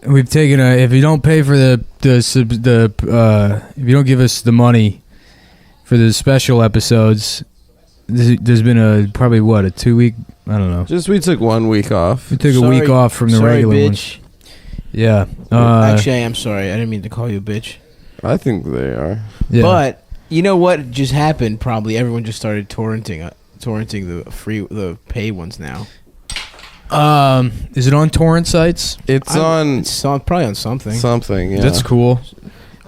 we've taken a. If you don't pay for if you don't give us the money for the special episodes, there's been probably a 2 week. I don't know. We took 1 week off. We took a week off from the regular bitch. ones. Yeah. Actually, I am sorry. I didn't mean to call you a bitch. I think they are. Yeah. But you know what just happened? Probably everyone just started torrenting the paid ones now. Is it on torrent sites? It's probably on something. Something. Yeah. That's cool.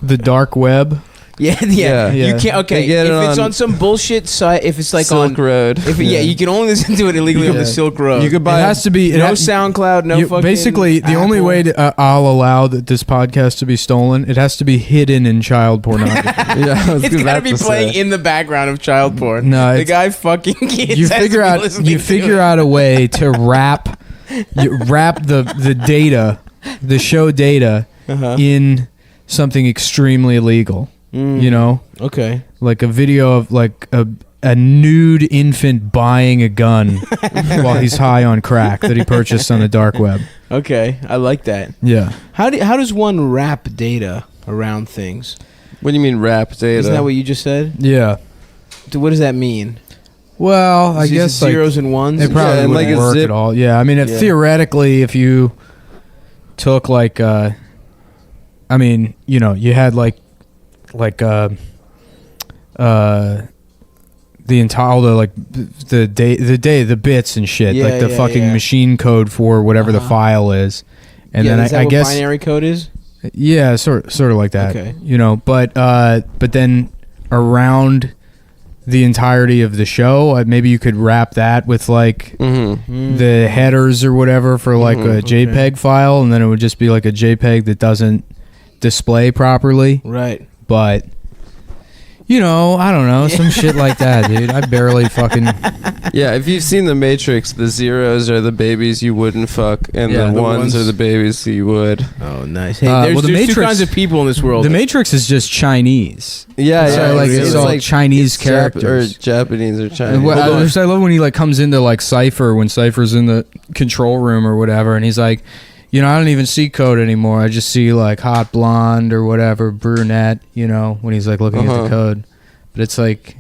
The dark web. Yeah. You can't. Okay, if it's on some bullshit site, if it's like Silk on Road, you can only listen to it illegally on the Silk Road. You could buy. It has to be no SoundCloud, no fucking. Basically, the only way I'll allow this podcast to be stolen, it has to be hidden in child pornography. It's gotta be playing in the background of child porn. No, the guy fucking kids. You figure out a way to wrap the data, the show data, in something extremely illegal. You know, okay, like a video of like a nude infant buying a gun while he's high on crack that he purchased on the dark web. Okay, I like that. Yeah. How does one wrap data around things? What do you mean wrap data? Isn't that what you just said? Yeah. What does that mean? Well, I guess zeros and ones. It probably wouldn't work at all. Yeah, I mean, theoretically, if you took like, I mean, you know, you had the entire the bits and shit, like the fucking machine code for whatever the file is, and then is that I what guess binary code is. Yeah, sort of like that. Okay. You know, but then around the entirety of the show, maybe you could wrap that with like the headers or whatever for like a JPEG file, and then it would just be like a JPEG that doesn't display properly. Right. But you know, I don't know, some shit like that, dude. I barely fucking. Yeah, if you've seen The Matrix, the zeros are the babies you wouldn't fuck, and the ones are the babies you would. Oh, nice. Hey, there's two kinds of people in this world. The Matrix is just Chinese. Yeah, so like it's all like Chinese characters, or Japanese or Chinese. I love when he like comes into like Cypher when Cypher's in the control room or whatever, and he's like, you know, I don't even see code anymore. I just see like hot blonde or whatever, brunette, you know, when he's like looking at the code. But it's like,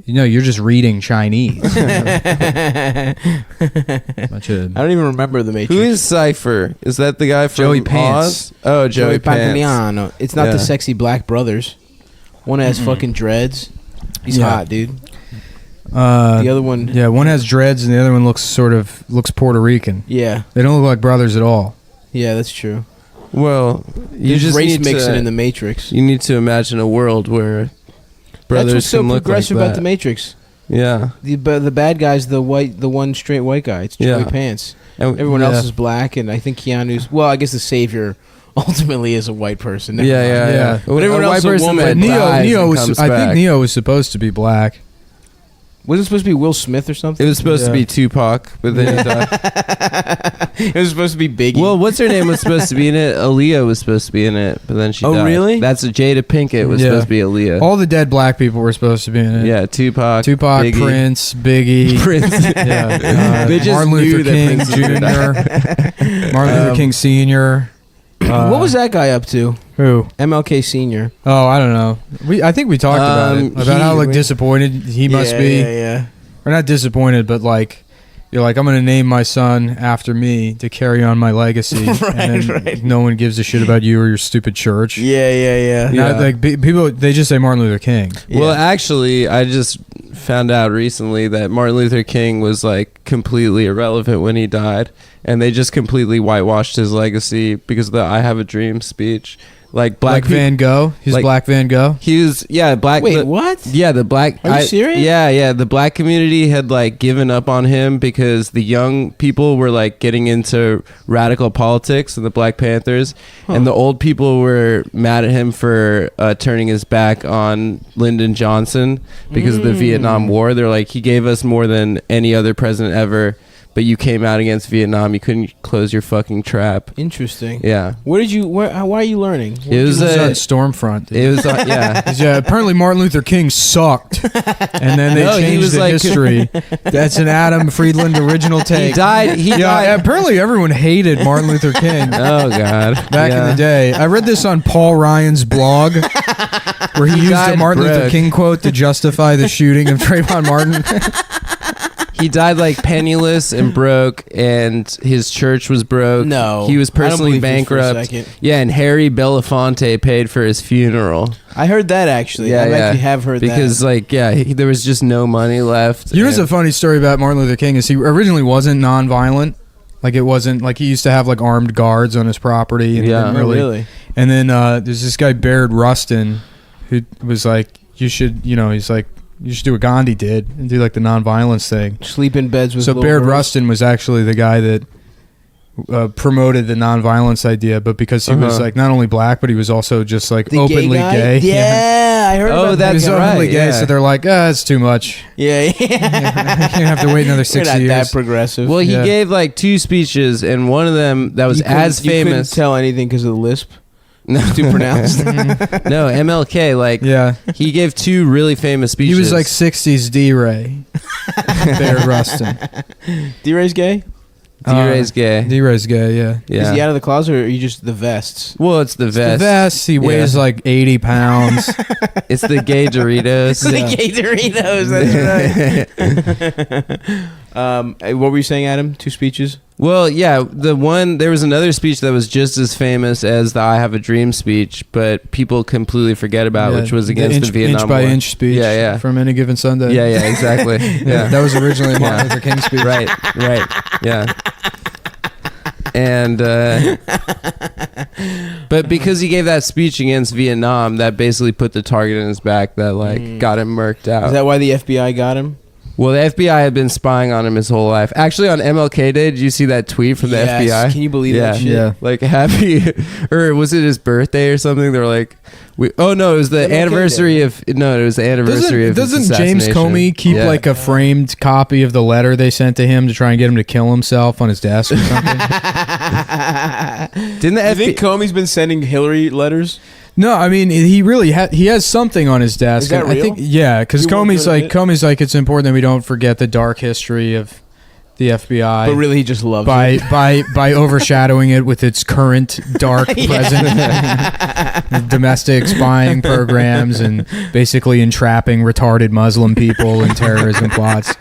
you know, you're just reading Chinese. I don't even remember the Matrix. Who is Cypher? Is that the guy from Joey Pants? Oz? Oh, Joey Pants. Pantoliano. It's not the sexy black brothers. One has fucking dreads. He's hot, dude. The other one, one has dreads and the other one looks Puerto Rican. Yeah, they don't look like brothers at all. Yeah, that's true. Well, you just race need mixing in the Matrix. You need to imagine a world where brothers that's what's so can look progressive like that. about the Matrix. Yeah, the bad guy's the one straight white guy. It's Joey Pants. And everyone else is black, and I think Keanu's. Well, I guess the savior ultimately is a white person. Yeah. But everyone else is a woman. Neo was. I think Neo was supposed to be black. Was it supposed to be Will Smith or something? It was supposed to be Tupac, but then he died. It was supposed to be Biggie. Well, what's her name was supposed to be in it? Aaliyah was supposed to be in it, but then she died. Oh, really? That's Jada Pinkett was supposed to be Aaliyah. All the dead black people were supposed to be in it. Yeah, Tupac, Biggie. Prince, Biggie, Martin Luther King Jr., Martin Luther King Sr. What was that guy up to? Who? MLK Sr. Oh, I don't know. I think we talked about it. About how like disappointed he must be. Yeah. Or not disappointed, but like you're like, I'm gonna name my son after me to carry on my legacy. And then no one gives a shit about you or your stupid church. Yeah. Like people, they just say Martin Luther King. Yeah. Well, actually, I just found out recently that Martin Luther King was like completely irrelevant when he died, and they just completely whitewashed his legacy because of the "I Have a Dream" speech. Like Van Gogh. He's Black Van Gogh. He was black. Wait, what? Yeah, the black. Are you serious? Yeah. The black community had like given up on him because the young people were like getting into radical politics and the Black Panthers, and the old people were mad at him for turning his back on Lyndon Johnson because of the Vietnam War. They're like, he gave us more than any other president ever, but you came out against Vietnam. You couldn't close your fucking trap. Interesting. Yeah. Where did you? Why are you learning? It was on Stormfront. Dude. It was yeah. Yeah. Apparently Martin Luther King sucked, and then they changed the history. That's an Adam Friedland original take. He died. Apparently everyone hated Martin Luther King. Oh God. Back in the day, I read this on Paul Ryan's blog, where he used a Martin Luther King quote to justify the shooting of Trayvon Martin. He died like penniless and broke, and his church was broke. No, he was personally bankrupt. Yeah, and Harry Belafonte paid for his funeral. I heard that actually. I actually have heard because, that. There was just no money left. You know what's a funny story about Martin Luther King is he originally wasn't nonviolent. Like, it wasn't like he used to have like armed guards on his property. And really. And then there's this guy Baird Rustin who was like, you should do what Gandhi did and do like the nonviolence thing. Sleep in beds with. So Baird Rustin was actually the guy that promoted the nonviolence idea, but because he was like not only black, but he was also just like the openly gay. Yeah, I heard about that. He was openly gay, so they're like, it's too much. Yeah. You can't have to wait another 6 years. You're not that progressive. Well, he gave like 2 speeches, and one of them that was as famous. You couldn't tell anything because of the lisp. No, too pronounced. No, MLK. He gave 2 really famous speeches. He was like 60s D-Ray. Baird Rustin. D-Ray's gay? D-Ray's gay. D-Ray's gay, yeah. Is he out of the closet, or are you just the vests? Well, it's the vest. The vest. He weighs like 80 pounds. It's the gay Doritos. The gay Doritos, that's right. What were you saying, Adam? 2 speeches? Well, yeah, there was another speech that was just as famous as the I Have a Dream speech, but people completely forget about, which was against the Vietnam War. Inch by inch speech from Any Given Sunday. Yeah, exactly. Yeah. That was originally Martin Luther King speech. Right, yeah. And but because he gave that speech against Vietnam, that basically put the target in his back that got him murked out. Is that why the FBI got him? Well, the FBI had been spying on him his whole life. Actually, on MLK Day, did you see that tweet from the FBI? Can you believe that shit? Yeah. Like, happy, or was it his birthday or something? They were like, it was the anniversary of his assassination. Doesn't James Comey keep like a framed copy of the letter they sent to him to try and get him to kill himself on his desk or something? Didn't the FBI... You think Comey's been sending Hillary letters? No, I mean he really he has something on his desk. Is that real? I think because Comey's like it's important that we don't forget the dark history of the FBI. But really, he just loves it by overshadowing it with its current dark present, domestic spying programs, and basically entrapping retarded Muslim people in terrorism plots.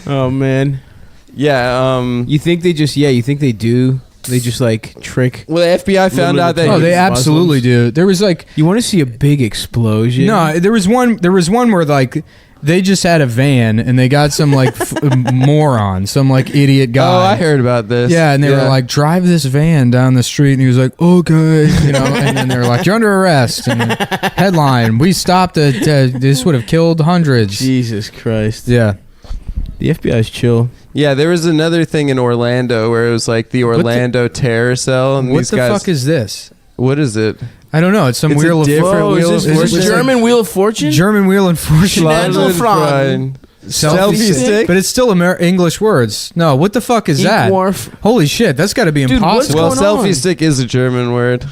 Oh man, yeah. You think they just you think they do? They just like trick. Well, the FBI found out that. Oh, they absolutely do. There was like, you want to see a big explosion? No, there was one where like they just had a van and they got some like moron, some like idiot guy. Oh, I heard about this. Yeah, and they were like, drive this van down the street, and he was like, okay, and then they were like, you're under arrest. And headline: we stopped this would have killed hundreds. Jesus Christ. Yeah. The FBI's chill. Yeah, there was another thing in Orlando where it was like the Orlando terror cell. And what the fuck is this? What is it? I don't know. It's some Wheel of Fortune. German Wheel of Fortune? German Wheel of Fortune. Selfie stick? But it's still English words. No, what the fuck is that? Holy shit, that's got to be impossible. Well, selfie stick is a German word.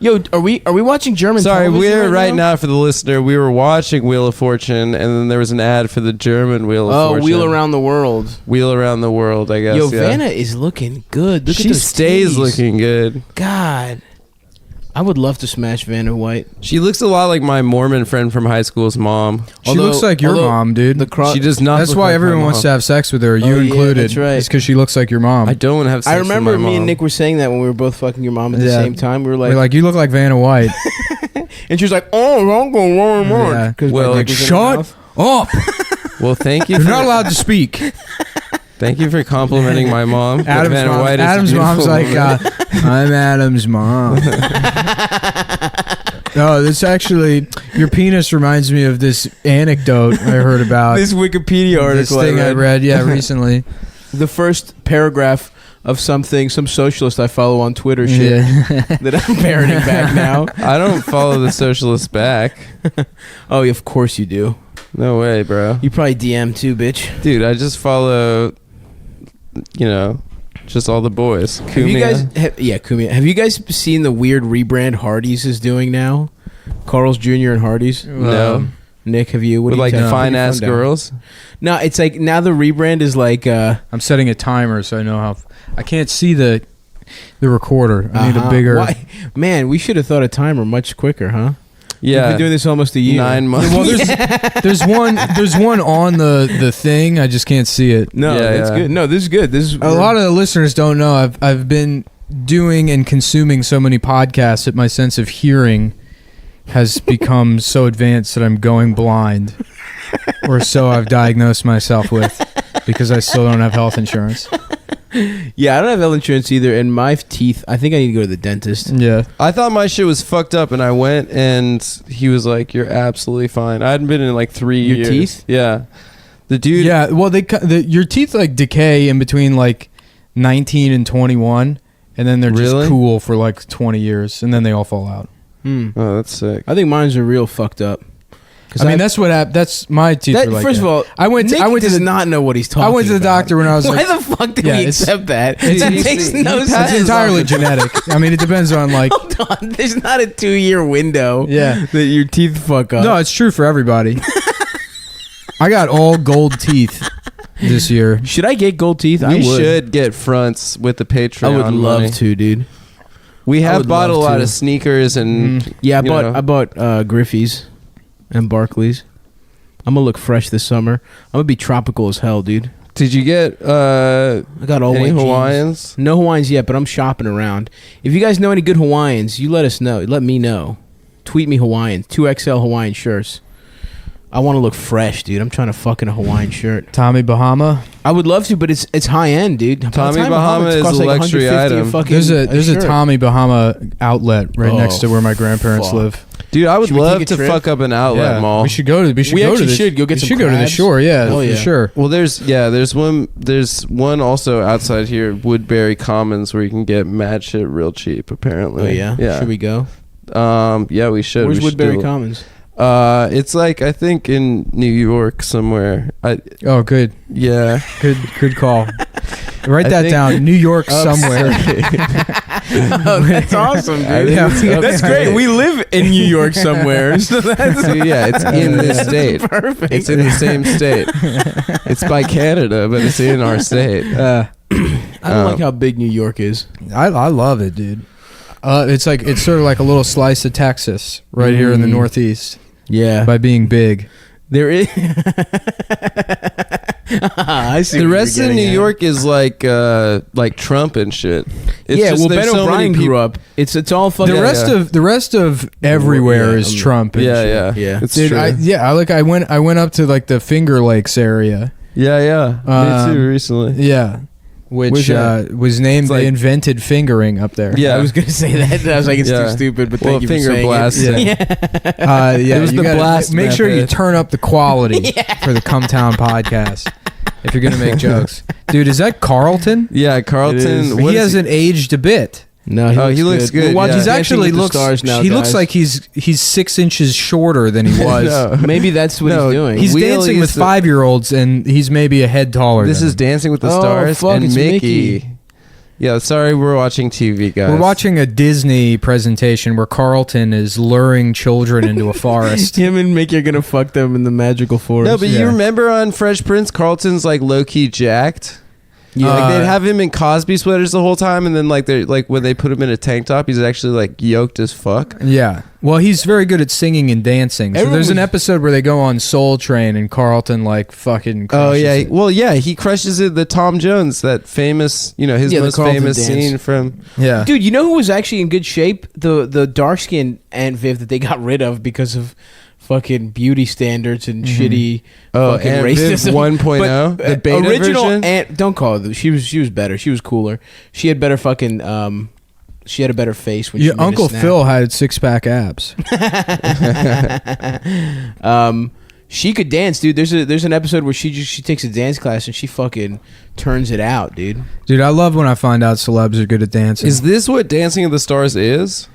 Yo, are we watching German television? We're right now for the listener. We were watching Wheel of Fortune, and then there was an ad for the German Wheel of Fortune. Wheel Around the World. Wheel Around the World, I guess. Yo, Vanna is looking good. She stays looking good. God. I would love to smash Vanna White. She looks a lot like my Mormon friend from high school's mom. She looks like your mom, dude. She does not. That's why everyone wants to have sex with her, you included. That's right. It's because she looks like your mom. I don't want to have sex with my mom. I remember me and Nick were saying that when we were both fucking your mom at the same time. We were like, you look like Vanna White. And she was like, oh, I'm going more. Yeah. Well, shut up. Well, thank you. You're not allowed to speak. Thank you for complimenting my mom. Adam's mom's like, I'm Adam's mom. No, this actually, your penis reminds me of this anecdote I heard about. This Wikipedia article. This thing I read, recently. The first paragraph of some socialist I follow on Twitter shit that I'm parroting back now. I don't follow the socialists back. Oh, of course you do. No way, bro. You probably DM too, bitch. Dude, I just follow, just all the boys. Have you guys? Kumia. Have you guys seen the weird rebrand Hardee's is doing now? Carl's Jr. and Hardee's. No. Nick, have you? What With do you fine ass girls. No, it's like now the rebrand is like. I'm setting a timer so I know how. I can't see the recorder. I need a bigger. Why? Man, we should have thought a timer much quicker, huh? Yeah, we've been doing this almost a year. 9 months. Well, there's one on the thing. I just can't see it. No, that's good. No, this is good. This is a lot of the listeners don't know. I've been doing and consuming so many podcasts that my sense of hearing has become so advanced that I'm going blind, or so I've diagnosed myself with, because I still don't have health insurance. Yeah, I don't have health insurance either, and my teeth. I think I need to go to the dentist. Yeah, I thought my shit was fucked up, and I went, and he was like, "You're absolutely fine." I hadn't been in like 3 years. Your teeth? Yeah, the dude. Yeah, well, your teeth like decay in between like 19 and 21, and then they're just cool for like 20 years, and then they all fall out. Oh, that's sick. I think mine's are real fucked up. I mean, that's what happened. That's my teeth. Were like first of all, Nick does not know what he's talking about. I went to the doctor when I was like, why the fuck did we accept that? That makes no sense. It's entirely genetic. I mean, it depends on like. Hold on, there's not a 2-year window. Yeah, that your teeth fuck up. No, it's true for everybody. I got all gold teeth this year. Should I get gold teeth? We should get fronts with the Patreon. I would love to, dude. We have bought a lot of sneakers and I bought Griffey's and Barclays. I'm gonna look fresh this summer. I'm gonna be tropical as hell, dude. Did you get I got all any white Hawaiians? Jeans. No Hawaiians yet, but I'm shopping around. If you guys know any good Hawaiians, you let us know. Let me know. Tweet me Hawaiians, 2XL Hawaiian shirts. I want to look fresh, dude. I'm trying to fuck in a Hawaiian shirt. Tommy Bahama. I would love to, but it's high end, dude. Tommy Bahama is a luxury item. There's a Tommy Bahama outlet right next to where my grandparents live. Dude, I would love to fuck up an outlet mall. We should go to. We should go to the shore. Yeah, for sure. Well, there's one also outside here, Woodbury Commons, where you can get mad shit real cheap. Apparently. Oh yeah. Should we go? Yeah, we should. Where's Woodbury Commons? It's like I think in New York somewhere. Oh, good. Yeah, good call. Write that down. New York somewhere. Oh, that's awesome, dude. That's great. We live in New York somewhere. So that's it's in this state. Perfect. It's in the same state. It's by Canada, but it's in our state. I don't like how big New York is. I love it, dude. It's sort of like a little slice of Texas right here in the Northeast. Yeah, by being big. There is. I see. The rest of New York is like Trump and shit. It's Ben O'Brien grew up. It's all fucking. The rest of everywhere is Trump. And yeah. It's true. I went up to like the Finger Lakes area. Yeah. Me too. Recently. Yeah. Which was named, they invented fingering up there. Yeah, I was gonna say that. I was like, it's too stupid, but thank you for saying blast. It. Yeah, it was the blast. Make sure you turn up the quality for the Come Town podcast if you're gonna make jokes. Dude, is that Carlton? Yeah, Carlton. He hasn't aged a bit. No, he looks good. Well, he's actually looks. He looks like he's 6 inches shorter than he was. No. Maybe that's what he's doing. He's dancing with 5-year-olds, and he's maybe a head taller. This is Dancing with the Stars and Mickey. Yeah, sorry, we're watching TV, guys. We're watching a Disney presentation where Carlton is luring children into a forest. Him and Mickey are gonna fuck them in the magical forest. No, but you remember on Fresh Prince, Carlton's like low key jacked. Yeah, like they'd have him in Cosby sweaters the whole time, and then they're when they put him in a tank top, he's actually like yoked as fuck. Yeah, well, he's very good at singing and dancing. So there's an episode where they go on Soul Train, and Carlton fucking crushes it. Well, yeah, he crushes it. The Tom Jones, that famous, his most famous scene from. Yeah, dude, you know who was actually in good shape? The dark skinned Aunt Viv that they got rid of because of fucking beauty standards and shitty fucking Aunt racism. Viv 1.0, the beta original version? Aunt, don't call her. She was better. She was cooler. She had better fucking. She had a better face when she made Uncle a snap. Phil had 6-pack abs. She could dance, dude. There's an episode where she takes a dance class and she fucking turns it out, dude. Dude, I love when I find out celebs are good at dancing. Is this what Dancing with the Stars is?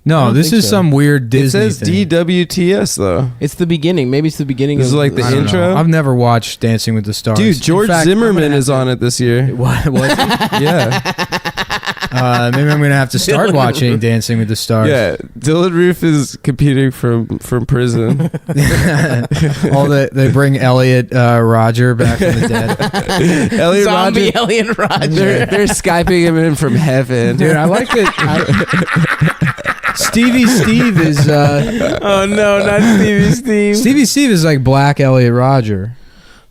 No, don't this think is so. some weird It Disney says thing. DWTS though. It's the beginning. Maybe it's the beginning. This of is like the I don't intro? know. I've never watched Dancing with the Stars. Dude, George In fact, Zimmerman is on it this year. What? Yeah. Maybe I'm gonna have to start Dylan watching Roof. Dancing with the Stars. Yeah. Dylan Roof is competing from prison. All they bring Elliot Roger back from the dead. Elliot Zombie Roger. Alien Roger. They're Skyping him in from heaven. Dude, I like that. Stevie Steve is Oh no, not Stevie Steve. Stevie Steve is like Black Elliot Roger.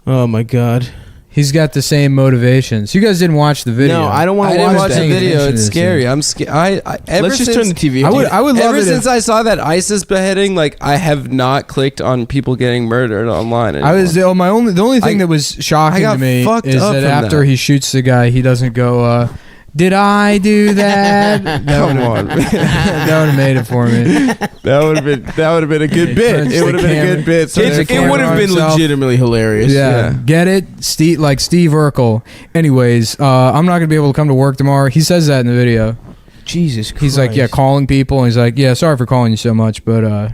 Oh my god. He's got the same motivations. You guys didn't watch the video. No, I don't want I to didn't watch watch that. the video. Attention It's to this scary. I'm scared. Ever Let's just since, turn the TV. I off. would love ever it. since I saw that ISIS beheading, like I have not clicked on people getting murdered online anymore. I was the only thing that was I shocking got to me fucked is up that from after that. he shoots the guy, he doesn't go, "Did I do that?" Come on. That would have made it for me. That would have been a good bit. Turns It the would have been a camera- good bit. So turns the It camera would have on been himself. legitimately hilarious. Yeah. Yeah. Get it? Steve Urkel. Anyways, I'm not gonna be able to come to work tomorrow. He says that in the video. Jesus Christ. He's like, yeah, calling people, and he's like, yeah, sorry for calling you so much, but Did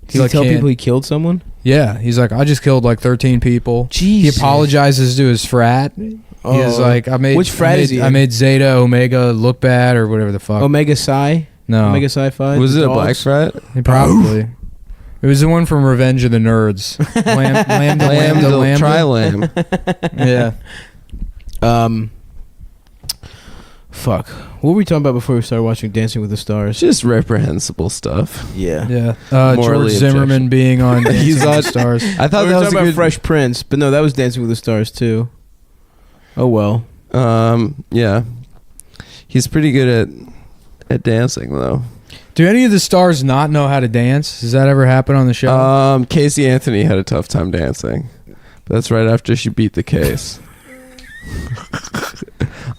he like, tell can't- people he killed someone? yeah, he's like, I just killed like 13 people. Jesus. He apologizes to his frat. Oh. He was like, Which frat is he I in? made Zeta Omega look bad or whatever the fuck. Omega Psi? No, Omega Sci-Fi? Was The it a dogs? black frat? he probably. It was the one from Revenge of the Nerds. Lambda. Tri-lamb. Yeah. Fuck. What were we talking about before we started watching Dancing with the Stars? Just reprehensible stuff. Yeah. Yeah. Morally George Zimmerman objection. being on Dancing He's with the on- Stars. I thought We were that was talking a about good. Fresh Prince, but no, that was Dancing with the Stars too. Oh well. Yeah. He's pretty good at dancing though. Do any of the stars not know how to dance? Does that ever happen on the show? Casey Anthony had a tough time dancing. But that's right after she beat the case.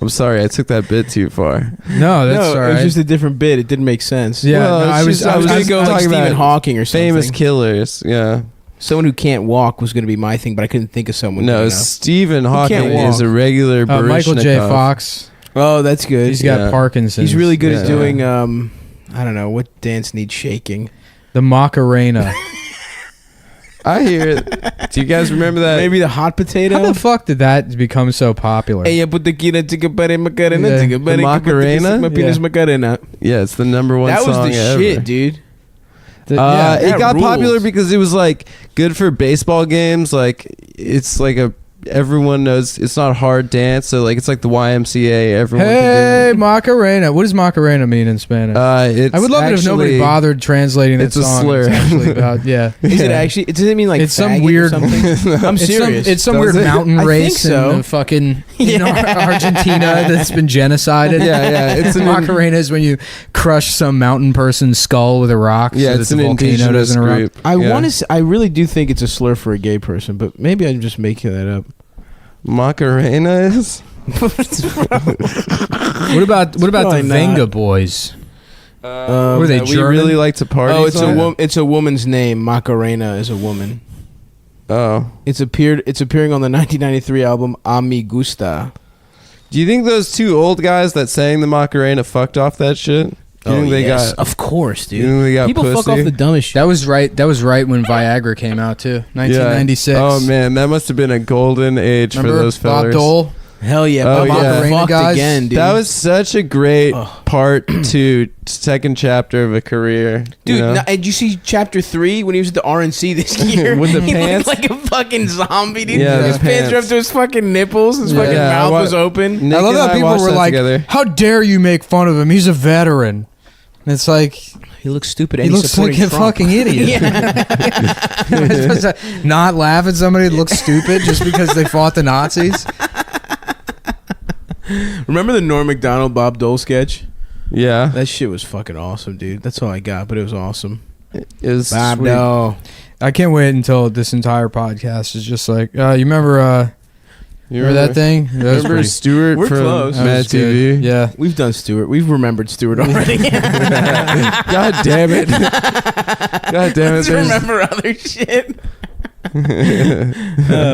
I'm sorry, I took that bit too far. No, that's all It right. was just a different bit. It didn't make sense. Yeah, Well, no, I was I was gonna just go like talking Stephen about Hawking or something. famous killers. Yeah. Someone who can't walk was gonna be my thing, but I couldn't think of someone. No, good enough. Stephen Hawking can't is walk? a regular Michael J. Baryshnikov. Fox. Oh, that's good. He's got Yeah. Parkinson's. He's really good at Yeah. doing. I don't know what dance needs shaking. The Macarena. I hear it. Do you guys remember that? Maybe the hot potato. How the fuck did that become so popular? Hey, put the kira tika pare macarena Yeah. tika pare The Macarena? my penis Yeah. macarena. Yeah, it's the number one That was song the ever. shit, dude. The- that It got rules. popular because it was like good for baseball games. Like it's like everyone knows it's not hard dance, so like it's like the YMCA. Everyone Hey, can Macarena. What does Macarena mean in Spanish? do it. It's I would love it if nobody actually- bothered translating that it's a song. slur. It's actually about, yeah. Is it actually? Does it mean like It's some faggot or weird- something? I'm serious. It's some Does weird it? mountain I think race so. in the fucking Argentina that's been genocided. Yeah, it's an Macarena is when you crush some mountain person's skull with a rock. Yeah, so it's that an the volcano indigenous doesn't erupt. group. I Yeah. want to. I really do think it's a slur for a gay person, but maybe I'm just making that up. Macarena is. What about the probably not. Venga Boys? What are they, We German? really like to party. Oh, it's a song? it's a woman's name. Macarena is a woman. Oh, It's appearing on the 1993 album A Mi Gusta. do you think those two old guys that sang the Macarena fucked off that shit? Do you think they got? of course, Do you think they got People fuck pussy? off the dumbest shit. That was right. That was right when Viagra came out too. 1996. Yeah. Oh man, that must have been a golden age Remember for those Bob fellers. Dole? Hell yeah, Oh, Bob yeah. Macarena fucked guys. again, dude. That was such a great Ugh. part to second chapter of a career, Dude, you know? did you see chapter 3 when he was at the RNC this year? With the he pants? looked like a fucking zombie, dude. Yeah, his the pants were up pants. to his fucking nipples. His Yeah. fucking Yeah, mouth I was open. Nick I love and how people watched were that like, together. "How dare you make fun of him? He's a veteran." And it's like He looks stupid. he looks like a fucking idiot. Yeah. Am I supposed to not laugh at somebody that looks stupid just because they fought the Nazis? Remember the Norm Macdonald Bob Dole sketch? Yeah, That shit was fucking awesome, dude. That's all I got, but it was awesome. it was Bob sweet. Dole. I can't wait until this entire podcast is just like, you remember You remember that thing? That was Remember pretty- Stewart We're from close. that Mad was good. TV? Yeah. We've done Stewart. We've remembered Stewart already. God damn it! God damn it! Let's remember other shit.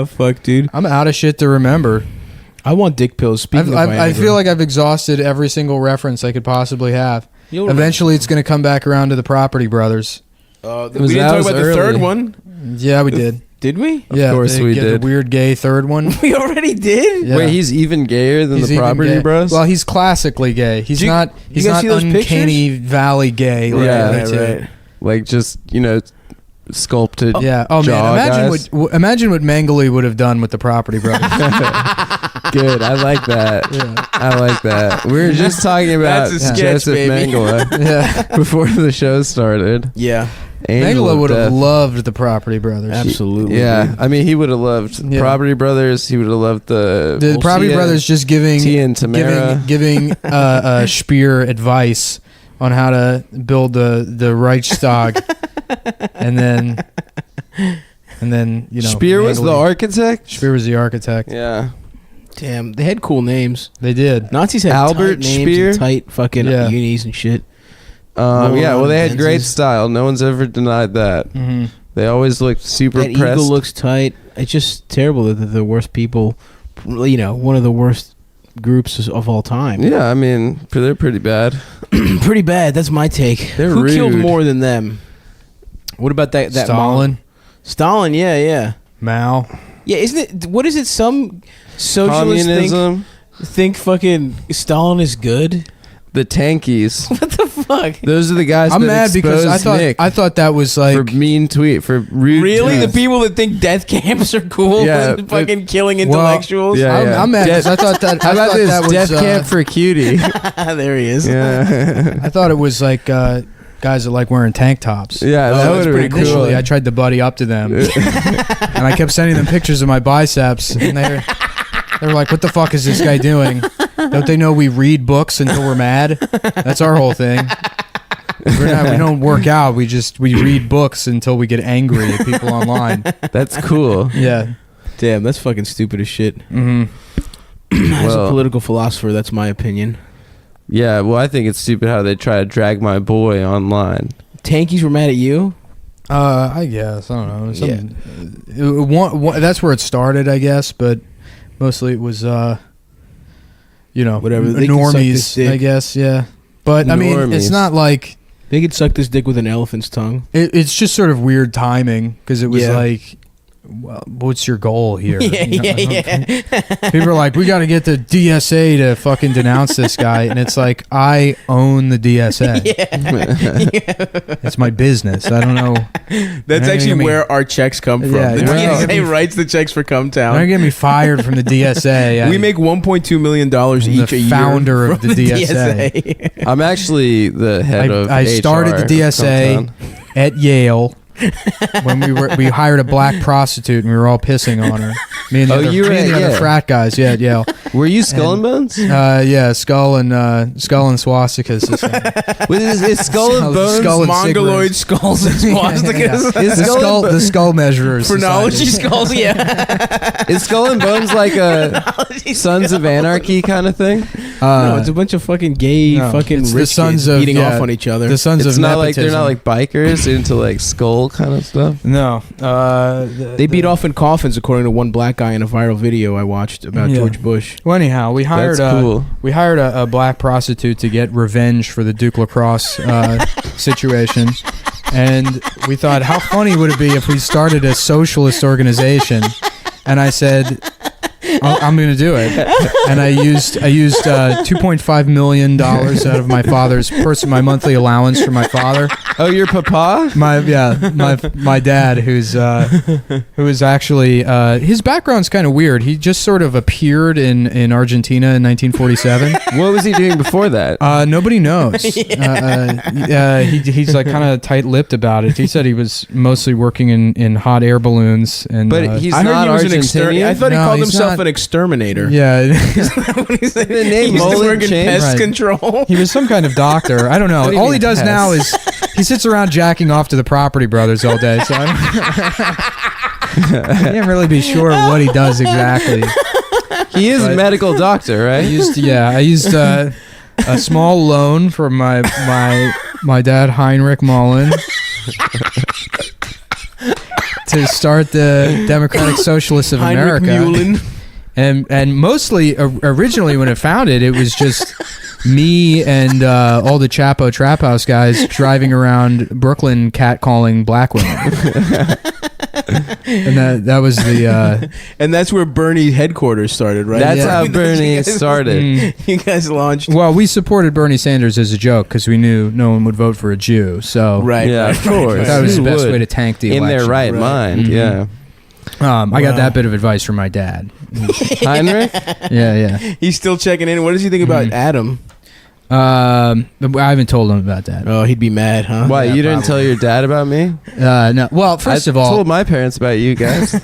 Fuck, dude. I'm out of shit to remember. I want dick pills. Speaking of I Viagra. feel like I've exhausted every single reference I could possibly have. You'll Eventually, it's going to come back around to the Property Brothers. we Was- didn't that talk was about the third early. one. Yeah, we did. Did we? Yeah, course they we get did. The weird gay third one. We already did. Yeah. Wait, he's even gayer than He's the even Property gay. Bros? Well, he's classically gay. He's You- not. you He's guys not see those uncanny valley gay. Like Yeah, the right, other two. right. like just, sculpted. Yeah. Oh jaw man, guys. imagine what Mengele would have done with the Property Brothers. Good. I like that. Yeah. I like that. We were just talking about That's a sketch, Joseph baby. Mengele Yeah. before the show started. Yeah, Angel Mengele of would have Death. loved the Property Brothers. absolutely. Yeah, dude. I mean, he would have loved Yeah. Property Brothers. He would have loved the The Property Tia- Brothers just giving Tia and Tamara. giving Speer advice on how to build the Reichstag, and then Speer was the Mengele- architect. Speer was the architect. Yeah, Damn, they had cool names. They did. Nazis had Albert tight names Speer? and tight fucking Yeah. unis and shit. yeah. Well, they had great Benzes. style. No one's ever denied that. Mm-hmm. They always looked super That pressed. eagle looks tight. It's just terrible that they're the worst people. One of the worst groups of all time. Yeah, I mean, they're pretty bad. Pretty bad. That's my take. They're Who killed rude. more than them? What about that Stalin, Mom? Stalin. Yeah. Mao. Yeah, isn't it? What is it? Some socialists Communism, think fucking Stalin is good. the tankies. What the fuck? Those are the guys. I'm that mad because exposed Nick I thought that was like for mean tweet for rude. Really, the tweets. people that think death camps are cool Yeah, and fucking killing intellectuals. Yeah, I'm, yeah. I'm mad 'cause Death- I thought that. How I about thought this that was, death camp for cutie? There he is. Yeah, I thought it was like guys that like wearing tank tops. yeah, that that's would have pretty been Initially, cool. I tried to buddy up to them, and I kept sending them pictures of my biceps, and they were like, "What the fuck is this guy doing? Don't they know we read books until we're mad? That's our whole thing. We don't work out. We read books until we get angry at people online. That's cool. Yeah. Damn, that's fucking stupid as shit. Mm-hmm. As a Well- political philosopher, that's my opinion. Yeah, well, I think it's stupid how they try to drag my boy online. Tankies were mad at you. I guess I don't know. That's where it started, I guess, but mostly it was Whatever, they can suck this normies, dick. I guess. Yeah, but I mean, it's Normies. not like They could suck this dick with an elephant's tongue. it's just sort of weird timing because it was Yeah. like, well, what's your goal here? Yeah, You know, yeah. People are like, we got to get the DSA to fucking denounce this guy, and it's like, I own the DSA. It's my business. I don't know. That's You're actually gonna where our checks come from. Yeah, the you're gonna DSA get me- writes the checks for They're Cumtown. gonna get me fired from the DSA. We make $1.2 million each a year. founder of from the DSA. I'm actually the head of I started HR the of DSA Compton. at Yale when we hired a black prostitute and we were all pissing on her. Me and the, Oh, other, you were me and the at other Yale. frat guys. Yeah, at Yale. Were you Skull and Bones? Yeah, skull and swastikas. Is Skull and Bones? Skull and Mongoloid skulls and swastikas. Is the skull and the skull measurers. Phrenology Society. skulls, yeah. Is Skull and Bones like a Sons of Anarchy kind of thing? No, it's a bunch of fucking gay no, fucking it's the rich sons kids of- eating yeah, off on each other. The sons It's of not like nepotism. they're not like bikers into like skull kind of stuff. No. They beat off in coffins, according to one black guy in a viral video I watched about Yeah. George Bush. Well, anyhow, we hired That's cool. a black prostitute to get revenge for the Duke Lacrosse situation, and we thought, how funny would it be if we started a socialist organization? And I said, I'm going to do it. And I used $2.5 million out of my father's my monthly allowance for my father. Oh, your papa? My dad, who is actually his background's kind of weird. He just sort of appeared in Argentina in 1947. What was he doing before that? Nobody knows. He's like kind of tight-lipped about it. He said he was mostly working in hot air balloons, and But he's I heard not he was an Argentinian. I thought he No, called he's himself not. an exterminator. yeah, The name He used to Mullen work in changed? pest Right. control. he was some kind of doctor. I don't know. What do you All he mean does pest? now is he sits around jacking off to the Property Brothers all day. So I can't really be sure what he does exactly. He is a But- medical doctor, I right? used a small loan from my dad Heinrich Mullen to start the Democratic Socialists of Heinrich America Mullen. And mostly originally when it found it was just me and all the Chapo Trap House guys driving around Brooklyn catcalling black women. And that was the and that's where Bernie headquarters started, right? That's Yeah. how Bernie started. You guys launched. well, we supported Bernie Sanders as a joke because we knew no one would vote for a Jew. So Right. Yeah, right, of course. right, that was Who the best would? way to tank the In election. their right Right. mind, Mhm. yeah. I got Wow. that bit of advice from my dad. Heinrich? Yeah. He's still checking in. What does he think about Adam? I haven't told him about that. Oh, he'd be mad, huh? Why, Yeah, you didn't probably. tell your dad about me? No. Well, first I of all, told my parents about you guys.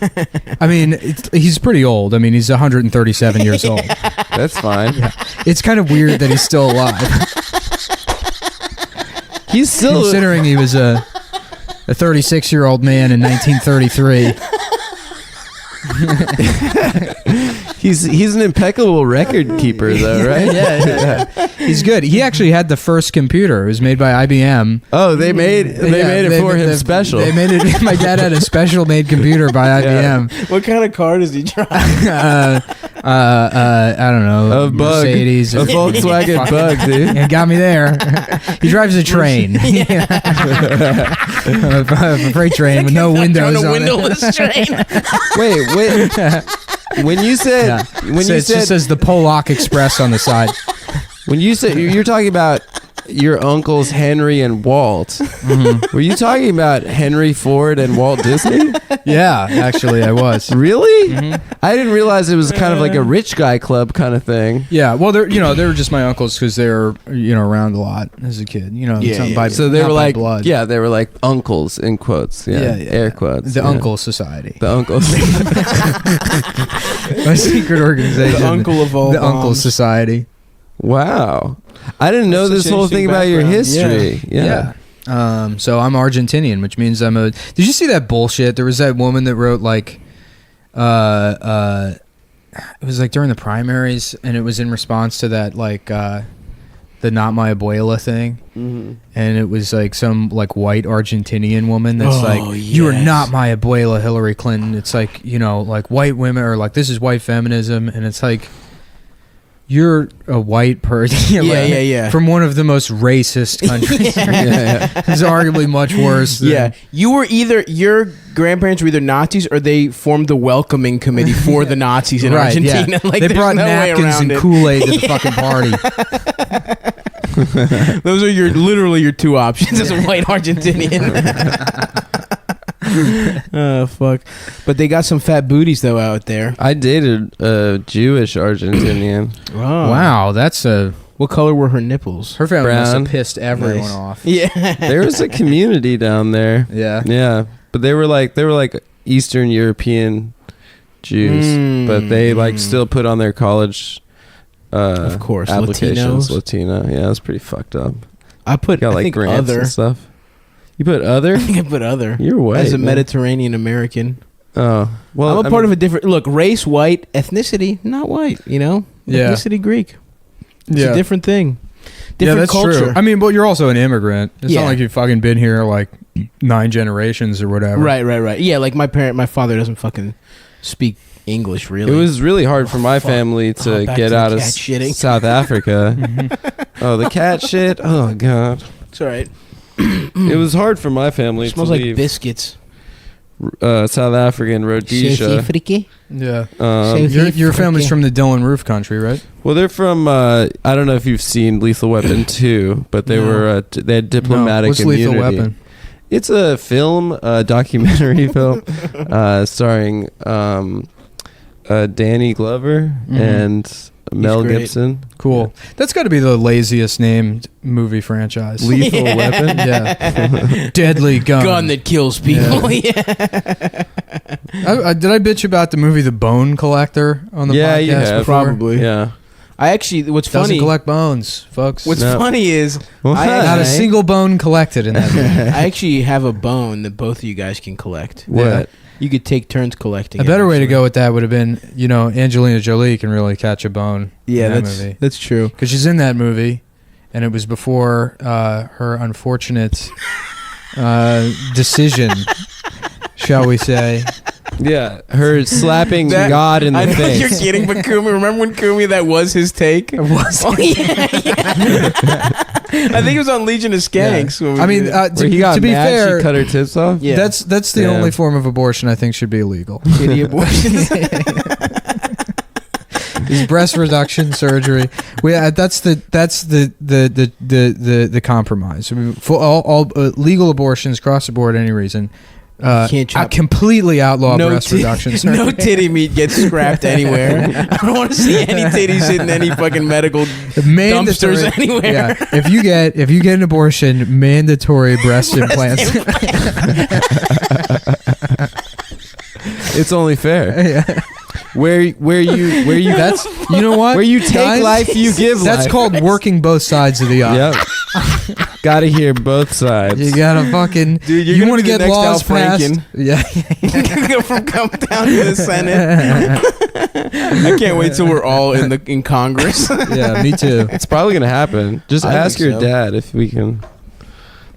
I mean, he's pretty old. I mean, he's 137 years old. That's fine. It's kind of weird that he's still alive, He's still... considering he was a 36-year-old man in 1933. He's an impeccable record keeper, though, right? Yeah. He's good. He actually had the first computer. It was made by IBM. Oh, they made it for him special. They made it. My dad had a special made computer by IBM. What kind of car does he drive? I don't know. A Bug. Mercedes. A Volkswagen Bug, dude. It got me there. He drives a train. A freight train with no windows on a on windowless train. Wait. When you said Yeah. when So you it just said says the Polak Express on the side. when you said you're talking about your uncles Henry and Walt, Mm-hmm. were you talking about Henry Ford and Walt Disney? Yeah, actually, I was. Really? Mm-hmm. I didn't realize it was kind of like a rich guy club kind of thing. Yeah, well, they were just my uncles because they were around a lot as a kid. Yeah, it's not yeah. by- So they not were by like, blood. yeah, they were like uncles in quotes, yeah, air quotes. The yeah. Uncle Society, The uncles. a secret organization. The uncle of all the Uncle bombs. Society. Wow, I didn't know That's this such whole interesting thing about your background. history. Yeah. So I'm Argentinian, which means I'm a. Did you see that bullshit? There was that woman that wrote like, it was like during the primaries, and it was in response to that like the "Not My Abuela" thing, Mhm. and it was like some like white Argentinian woman that's Oh, like, "You are yes. not my abuela, Hillary Clinton." It's like like white women are like, this is white feminism, and it's like. You're a white person. Yeah. From one of the most racist countries. Yeah. It's arguably much worse. Than, Yeah, your grandparents were either Nazis or they formed the welcoming committee for the Nazis in Right, yeah. Argentina. Like, they there's brought no way napkins around and it. Kool-Aid to the fucking party. Those are literally your two options as a white Argentinian. Oh fuck! But they got some fat booties though out there. I dated a Jewish Argentinian. Oh. Wow, that's a. What color were her nipples? Her family must Brown. have pissed everyone Nice. off. Yeah. There was a community down there. Yeah. Yeah, but they were like Eastern European Jews, but they like still put on their college Of course, applications Latinos. Latina. Yeah, it's pretty fucked up. I Got I like think grants other. and stuff. You put other? I think I put other. You're white. As a man. Mediterranean American. Oh, well, I'm a part of a different look. Race, white, ethnicity, not white. Yeah. Ethnicity, Greek. It's a different thing. Different that's culture. true. I mean, but you're also an immigrant. It's Yeah. not like you've fucking been here like 9 generations or whatever. Right. Yeah, like my father doesn't fucking speak English really. It was really hard for my fuck. family to Back get to the out of cat shitting. South Africa. Oh, the cat shit. Oh god, It's all right. it was hard for my family It smells to like leave biscuits. South African Rhodesia. Yeah. South Your family's Africa. from the Dylan Roof country, right? Well, they're from. I don't know if you've seen Lethal Weapon 2, but they No. they had diplomatic No. What's immunity. Lethal Weapon? It's a film, a documentary film, starring Danny Glover Mhm. and Mel great. Gibson. Cool. That's got to be the laziest named movie franchise. Lethal Weapon. Yeah. Deadly Gun. Gun that kills people. Yeah. Did I bitch about the movie The Bone Collector on the Yeah, podcast you have. before? Probably. Yeah. I actually, what's Doesn't funny? collect bones, folks. What's No. funny is Well, I- Not a hi. single bone collected in that movie. I actually have a bone that both of you guys can collect. What? You could take turns collecting. A it, better way to actually. go with that would have been, Angelina Jolie can really catch a bone. Yeah, in that that's movie. that's true. Because she's in that movie, and it was before her unfortunate decision, shall we say, Yeah, her slapping That- God in I the know face. you're kidding, but Kumi, remember when Kumi, that was his take? It was. Oh, yeah. I think it was on Legion of Skanks. when we I mean, did it. Where he got to be mad, fair, she cut her tits off. Yeah. that's the Yeah. only form of abortion I think should be illegal. Kitty abortions. Is breast reduction surgery. That's the compromise. I mean, for all legal abortions across the board, any reason. Can't chop- I completely outlaw breast tit- reduction surgery. no titty meat gets scrapped anywhere. I don't want to see any titties in any fucking medical Mandatory- dumpsters anywhere. Yeah, if you get an abortion, mandatory breast implants. It's only fair. Yeah. Where you That's you know what? where you take Guys, life, you give That's life. called working both sides of the aisle. Yep. Gotta hear both sides. You gotta fucking. Dude, you're you gonna want to be the get next Al laws passed? Franken. Yeah. Go from come down to the Senate. I can't wait till we're all in Congress. Yeah, me too. It's probably gonna happen. Just I ask think your so. dad if we can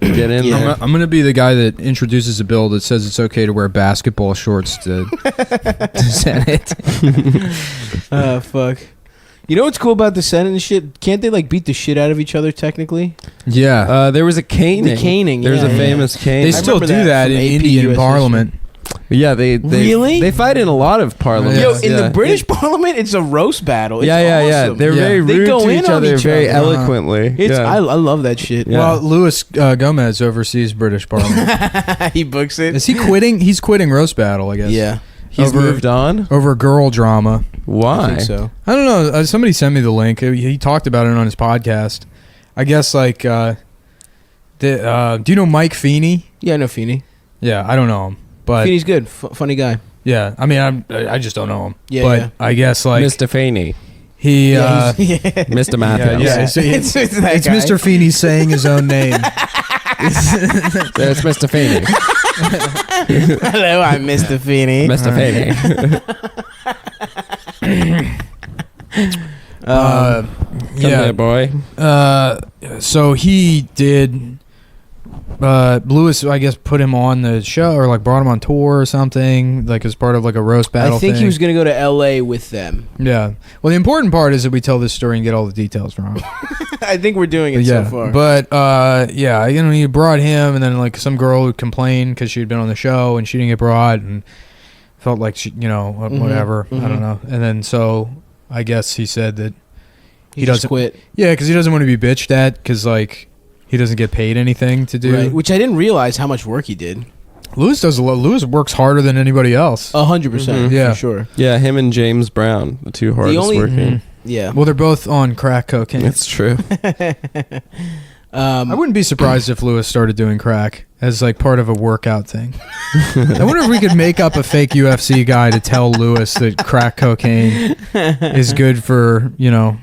get in Yeah. there. I'm gonna be the guy that introduces a bill that says it's okay to wear basketball shorts to Senate. Fuck. You know what's cool about the Senate and shit? Can't they like beat the shit out of each other technically? Yeah, There was a caning. The caning, There's yeah, a yeah. famous cane. they still remember do that that from in AP Indian US Parliament. Yeah, they Really? They fight in a lot of parliaments. Yeah. Yo, in the British Parliament, it's a roast battle. It's yeah. awesome. They're Yeah. very They rude go to in each on other each very other. eloquently. It's yeah. I love that shit. Yeah. Well, Luis Gomez oversees British Parliament. He books it. Is he quitting? He's quitting roast battle, I guess. Yeah, He's over- moved on. Over girl drama. Why? I think so. I don't know. Somebody sent me the link. He talked about it on his podcast. I guess like, do you know Mike Feeney? Yeah, I know Feeney. Yeah, I don't know him, but Feeney's good. Funny guy. yeah, I mean, I just don't know him. Yeah, but yeah. I guess like Mr. Feeney. he, Yeah, he's- Mr. Matthews. yeah, it's, it's that it's guy. Mr. Feeney saying his own name. There's Mr. Feeney. Hello, I'm Mr. Feeney. Mr. Feeney. Come Yeah. here, boy. So he did. Lewis, I guess, put him on the show or like brought him on tour or something, like as part of like a roast battle. I think thing. he was gonna go to L.A. with them. Yeah. Well, the important part is that we tell this story and get all the details wrong. I think we're doing it Yeah. so far. But yeah, you know, he brought him, and then like some girl who complained because she had been on the show and she didn't get brought, and felt like she, you know, whatever. I don't know. And then so I guess he said that he doesn't just quit. yeah, because he doesn't want to be bitched at because like he doesn't get paid anything to do. Right. Which I didn't realize how much work he did. Lewis does a lot. Lewis works harder than anybody else. 100%. Yeah. For sure. Yeah, him and James Brown, the two hardest only- working. Mhm. Yeah. Well, they're both on crack cocaine. It's true. I wouldn't be surprised if Lewis started doing crack as like part of a workout thing. I wonder if we could make up a fake UFC guy to tell Lewis that crack cocaine is good for, you know,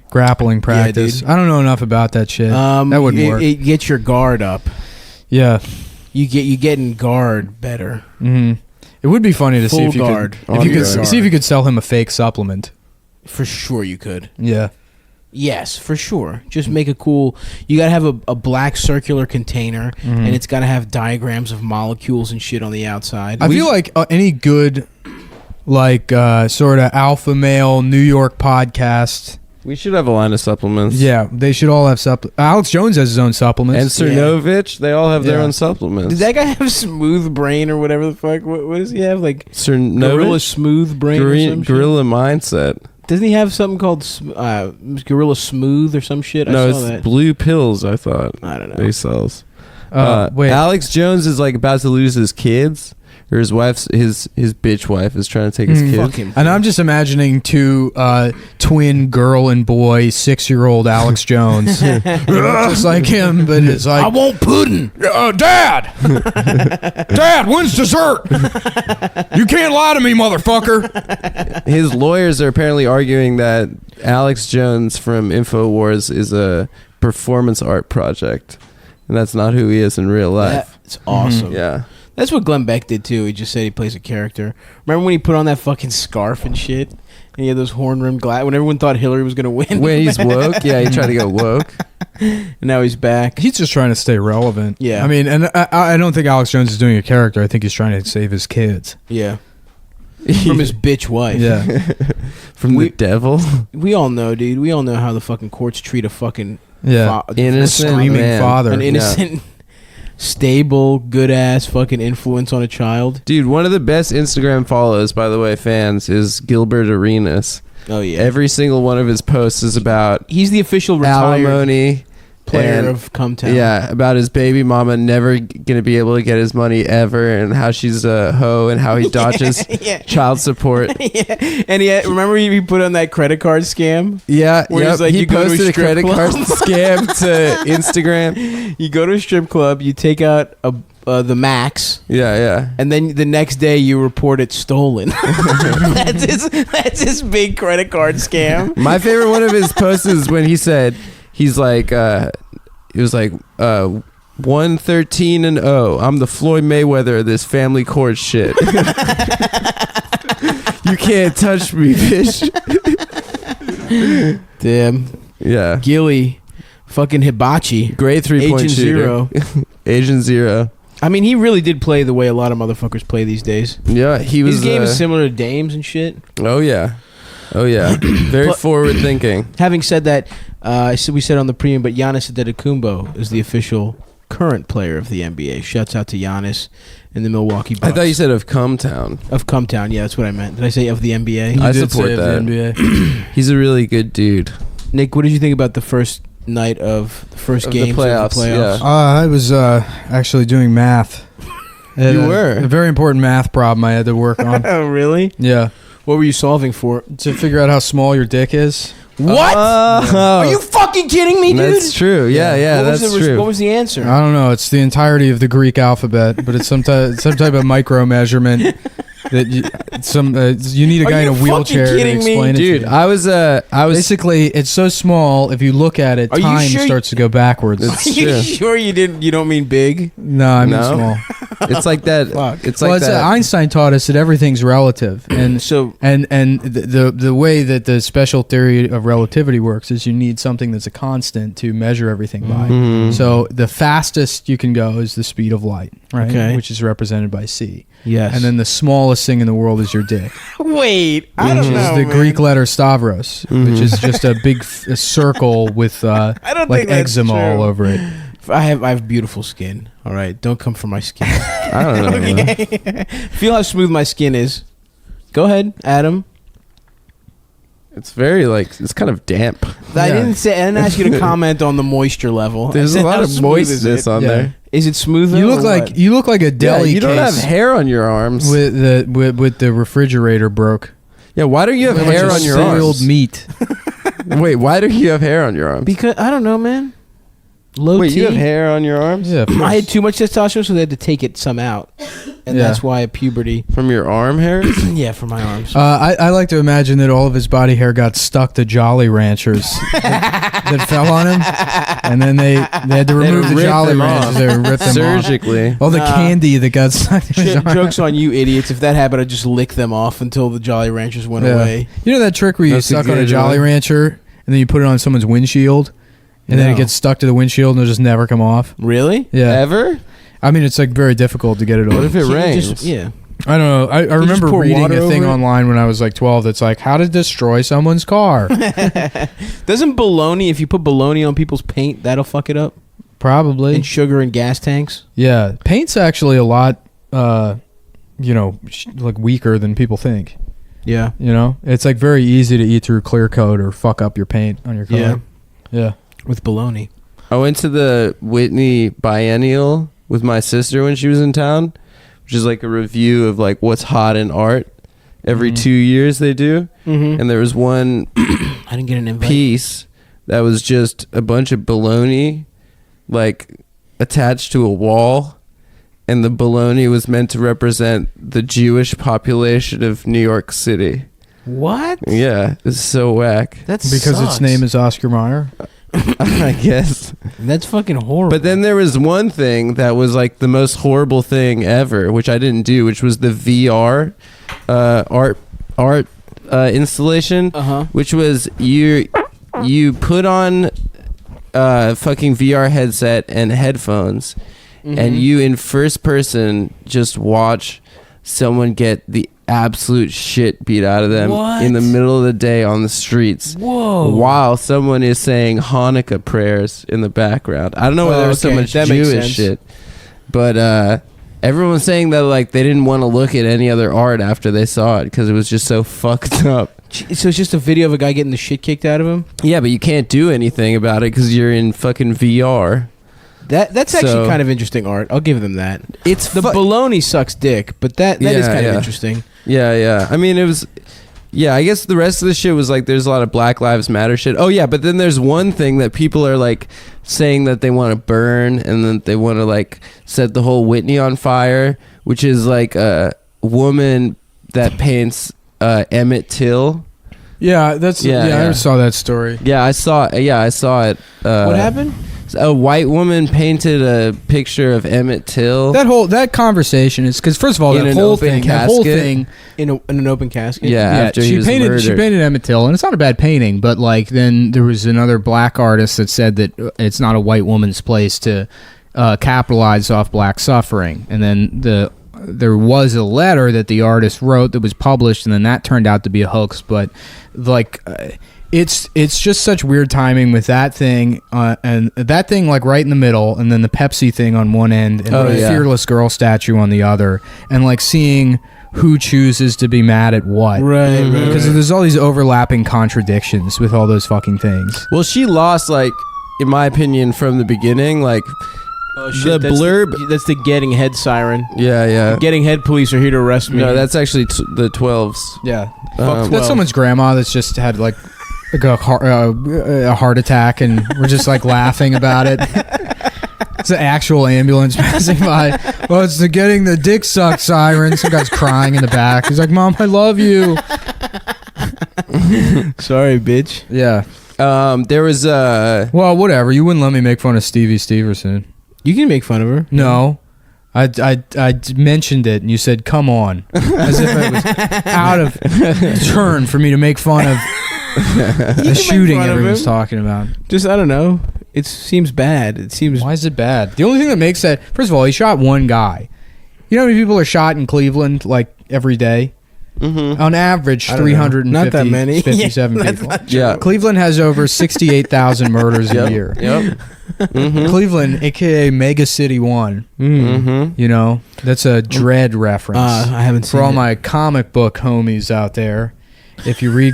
grappling practice. dude. I don't know enough about that shit. That wouldn't work. It gets your guard up. Yeah. You get in guard better. Hmm. It would be funny to see Full if you guard. could, if you could On see if you could sell him a fake supplement. For sure you could. Yeah. Yes, for sure. Just make a cool. You gotta have a black circular container, and it's gotta have diagrams of molecules and shit on the outside. I feel like any good, like, sort of alpha male New York podcast. We should have a line of supplements. Yeah, they should all have Alex Jones has his own And supplements. Cernovich, they all have their Yeah. own supplements. Did that guy have smooth brain or whatever the fuck? What does he have? Like Gorilla Cernovich? smooth brain or some shit? Gorilla Mindset. Doesn't he have something called Gorilla Smooth or some shit? No, I it's saw that. blue pills, I thought. I don't know. They sells. Wait, Alex Jones is like about to lose his kids. Or his wife's his bitch wife is trying to take his kids. Fucking and I'm just imagining two twin girl and boy 6-year-old Alex Jones, just like him, but it's like I want pudding. Dad, Dad, when's dessert? You can't lie to me, motherfucker. His lawyers are apparently arguing that Alex Jones from InfoWars is a performance art project. And that's not who he is in real life. That's awesome. Yeah. That's what Glenn Beck did too. He just said he plays a character. Remember when he put on that fucking scarf and shit? And he had those horn-rimmed glasses when everyone thought Hillary was gonna win. When he's woke, yeah, he tried to go woke. And now he's back. He's just trying to stay relevant. Yeah. I mean, and I don't think Alex Jones is doing a character. I think he's trying to save his kids. Yeah. from his bitch wife. Yeah. From the devil. We all know, dude. We all know how the fucking courts treat a fucking Yeah. Innocent Screaming man. father. an innocent, stable, good ass fucking influence on a child. Dude, one of the best Instagram follows, by the way, fans, is Gilbert Arenas. Oh yeah, Every single one of his posts is about he's the official retired alimony. player and- of Cumtown. Yeah, about his baby mama never gonna be able to get his money ever, and how she's a hoe, and how he dodges yeah. child support. Yeah. And remember he put on that credit card scam? Yeah, Where yep. he's like, He you go to a posted a strip credit club. card scam to Instagram. You go to a strip club, you take out the max, Yeah, yeah. and then the next day you report it stolen. that's his big credit card scam. My favorite one of his posts is when he said, he's like, it was like 113 and 0. I'm the Floyd Mayweather of this family court shit. You can't touch me, bitch. Damn. Yeah. Gilly, fucking Hibachi, Great 3-point Agent shooter. Zero. Agent Zero. I mean, he really did play the way a lot of motherfuckers play these days. Yeah, he was. His game is similar to Dame's and shit. Oh yeah. Oh yeah. Very But- forward thinking. Having said that, we said on the premium, but Giannis Antetokounmpo is the official current player of the NBA. Shouts out to Giannis and the Milwaukee Bucks. I thought you said of Cumtown. Of Cumtown. Yeah, that's what I meant. Did I say of the NBA? I did support say that. of the NBA. He's a really good dude. Nick, what did you think about the first night of the first Of the games playoffs, of the playoffs? yeah. I was actually doing math. I had You were? a very important math problem I had to work on. Oh, really? Yeah, What were you solving for? to figure out how small your dick is. What? Oh, Are you fucking kidding me, dude? That's true. Yeah, What was that's the true. What was the answer? I don't know. It's the entirety of the Greek alphabet, but it's some type of micro measurement that you need a Are guy in you a wheelchair fucking to kidding me? explain it Dude, to you. I was Basically, it's so small. If you look at it, Are you time sure starts to go backwards. It's Are you true. sure you didn't? You don't mean big? No, I mean No? small. It's like that. Fuck. It's Well, like that. Einstein taught us that everything's relative, and So and the way that the special theory of relativity works is you need something that's a constant to measure everything by. Mhm. So the fastest you can go is the speed of light, right? Okay. Which is represented by c. yes. And then the smallest thing in the world is your dick, wait, I Mhm. don't which know. is the man. Greek letter stavros, which is just a big a circle with I don't like think that's eczema all true. over it. I have beautiful skin. All right, don't come for my skin. I don't know. man. Okay. Feel how smooth my skin is. Go ahead, Adam. It's very like it's kind of damp. I Yeah. didn't ask you to comment on the moisture level. I There's a said, lot how of smooth is moistness it? on Yeah. there. Is it smooth? You though, look or like what? you look like a deli Yeah, you don't have case hair on your arms. with the refrigerator broke. Yeah, why do you have A bunch hair of on your spoiled arms? meat. Wait, why do you have hair on your arms? Because I don't know, man. Low Wait, T. you have hair on your arms? Yeah, of I course. had too much testosterone, so they had to take it some out, and Yeah. that's why at puberty. From your arm hairs? Yeah, for my arms. I like to imagine that all of his body hair got stuck to Jolly Ranchers that fell on him, and then they had to They had to remove the rip Jolly them Ranchers. off. They ripped them off. Surgically. All the Nah. candy that got stuck to his arm. Joke's on you, idiots. If that happened, I'd just lick them off until the Jolly Ranchers went Yeah. away. You know that trick where you That's a suck on a good Jolly one. Rancher and then you put it on someone's windshield, and then No. it gets stuck to the windshield and it'll just never come off. Really? Yeah, Ever? I mean it's like very difficult to get it What off. if it Can't you rains? just- yeah. I don't know. I remember pour reading water a thing over it? online when I was like 12 that's like how to destroy someone's car. Doesn't bologna, if you put bologna on people's paint, that'll fuck it up? Probably. And sugar and gas tanks? Yeah, paint's actually a lot, like weaker than people think. Yeah. You know, it's like very easy to eat through clear coat or fuck up your paint on your car. Yeah. Yeah. With bologna. I went to the Whitney Biennial with my sister when she was in town, which is like a review of like what's hot in art. Every Mhm. 2 years they do. Mm-hmm. And there was one I didn't get an invite. piece that was just a bunch of baloney like attached to a wall, and the baloney was meant to represent the Jewish population of New York City. What? Yeah, it's so whack. That's Because its name is Oscar Mayer. I guess. That's fucking horrible. But then there was one thing that was like the most horrible thing ever, which I didn't do, which was the VR art installation, Uh-huh. which was you put on a fucking VR headset and headphones, Mm-hmm. and you in first person just watch someone get the absolute shit beat out of them What? in the middle of the day on the streets. Whoa. While someone is saying Hanukkah prayers in the background. I don't know why there was so okay, much that makes Jewish sense. shit. But everyone was saying that like they didn't want to look at any other art after they saw it because it was just so fucked up. So it's just a video of a guy getting the shit kicked out of him? Yeah, but you can't do anything about it because you're in fucking VR. That's actually So- kind of interesting art. I'll give them that. It's The baloney sucks dick, but that is Yeah, kind of yeah. interesting. Yeah. I mean, it was. Yeah, I guess the rest of the shit was like there's a lot of Black Lives Matter shit. Oh yeah, but then there's one thing that people are like saying that they want to burn and then they want to like set the whole Whitney on fire, which is like a woman that paints Emmett Till. Yeah, that's Yeah. I saw that story. Yeah, I saw it. What happened? A white woman painted a picture of Emmett Till. That conversation is because first of all In that an whole open thing, that whole casket? thing. In an open casket? Yeah, after he was she murdered. painted Emmett Till, and it's not a bad painting, but like then there was another black artist that said that it's not a white woman's place to capitalize off black suffering, and then there was a letter that the artist wrote that was published, and then that turned out to be a hoax. But like, it's just such weird timing with that thing, and that thing like right in the middle, and then the Pepsi thing on one end, and Oh, the yeah. Fearless Girl statue on the other, and like seeing who chooses to be mad at what. Right, right, Because right. there's all these overlapping contradictions with all those fucking things. Well, she lost, like, in my opinion, from the beginning. Like, Oh, the blurb. That's the getting head siren. Yeah. Getting head police are here to arrest me. No, that's actually the 12s. Yeah. Um, That's someone's grandma that's just had like a heart attack, and we're just like laughing about it. It's an actual ambulance passing by. Well, it's the getting the dick sucked siren. Some guy's crying in the back. He's like, "Mom, I love you." Sorry, bitch. Yeah. There was Well, whatever. You wouldn't let me make fun of Stevie Steverson. You can make fun of her. No. I mentioned it, and you said, "Come on," as if it was out of turn for me to make fun of the shooting fun of everyone's him. talking about. Just, I don't know. It seems bad. It seems... Why is it bad? The only thing that makes that, first of all, he shot one guy. You know how many people are shot in Cleveland like every day? On average, I don't know. 350, Not that many. 57 Yeah, that's people. not true. Yeah. Cleveland has over 68,000 murders a Yep. year. Yep. Cleveland, aka Mega City 1. You know, that's a Dread reference. I haven't seen For all it. my comic book homies out there, if you read...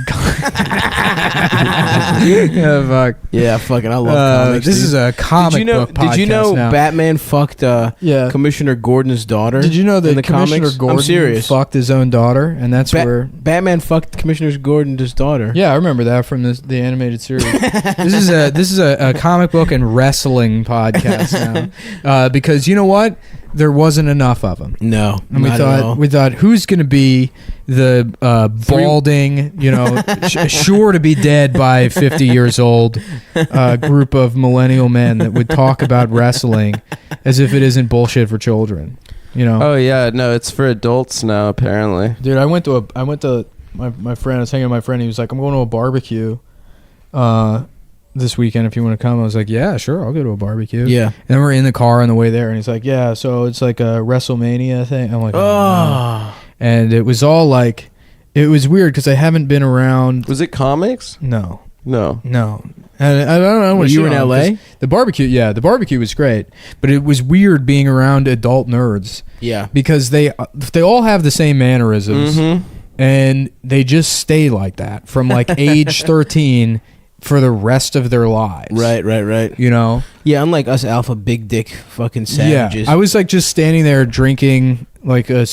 Yeah, fuck. Yeah, fucking, I love comics. This dude. is a comic book podcast Did you know now. Batman fucked Yeah. Commissioner Gordon's daughter? Did you know that in the Commissioner comics? Gordon I'm serious. fucked his own daughter, and that's where? Batman fucked Commissioner Gordon's daughter. Yeah, I remember that from the animated series. This is a comic book and wrestling podcast now, because you know what? There wasn't enough of them. No, And we thought who's going to be the balding, sure to be dead by 50 years old group of millennial men that would talk about wrestling as if it isn't bullshit for children. Oh yeah, no, it's for adults now apparently. Dude, I went to my friend. I was hanging with my friend. He was like, "I'm going to a barbecue this weekend. If you want to come." I was like, "Yeah, sure, I'll go to a barbecue." Yeah. And then we're in the car on the way there, and he's like, "Yeah, so it's like a WrestleMania thing." I'm like, "Oh." No." And it was all like, it was weird because I haven't been around. Was it comics? No. No. And I don't know. Were you in LA? The barbecue, yeah, the barbecue was great, but it was weird being around adult nerds Yeah. because they all have the same mannerisms. Mm-hmm. And they just stay like that from like age 13 for the rest of their lives. Right. You know? Yeah, unlike us alpha big dick fucking savages. Yeah. I was like just standing there drinking like a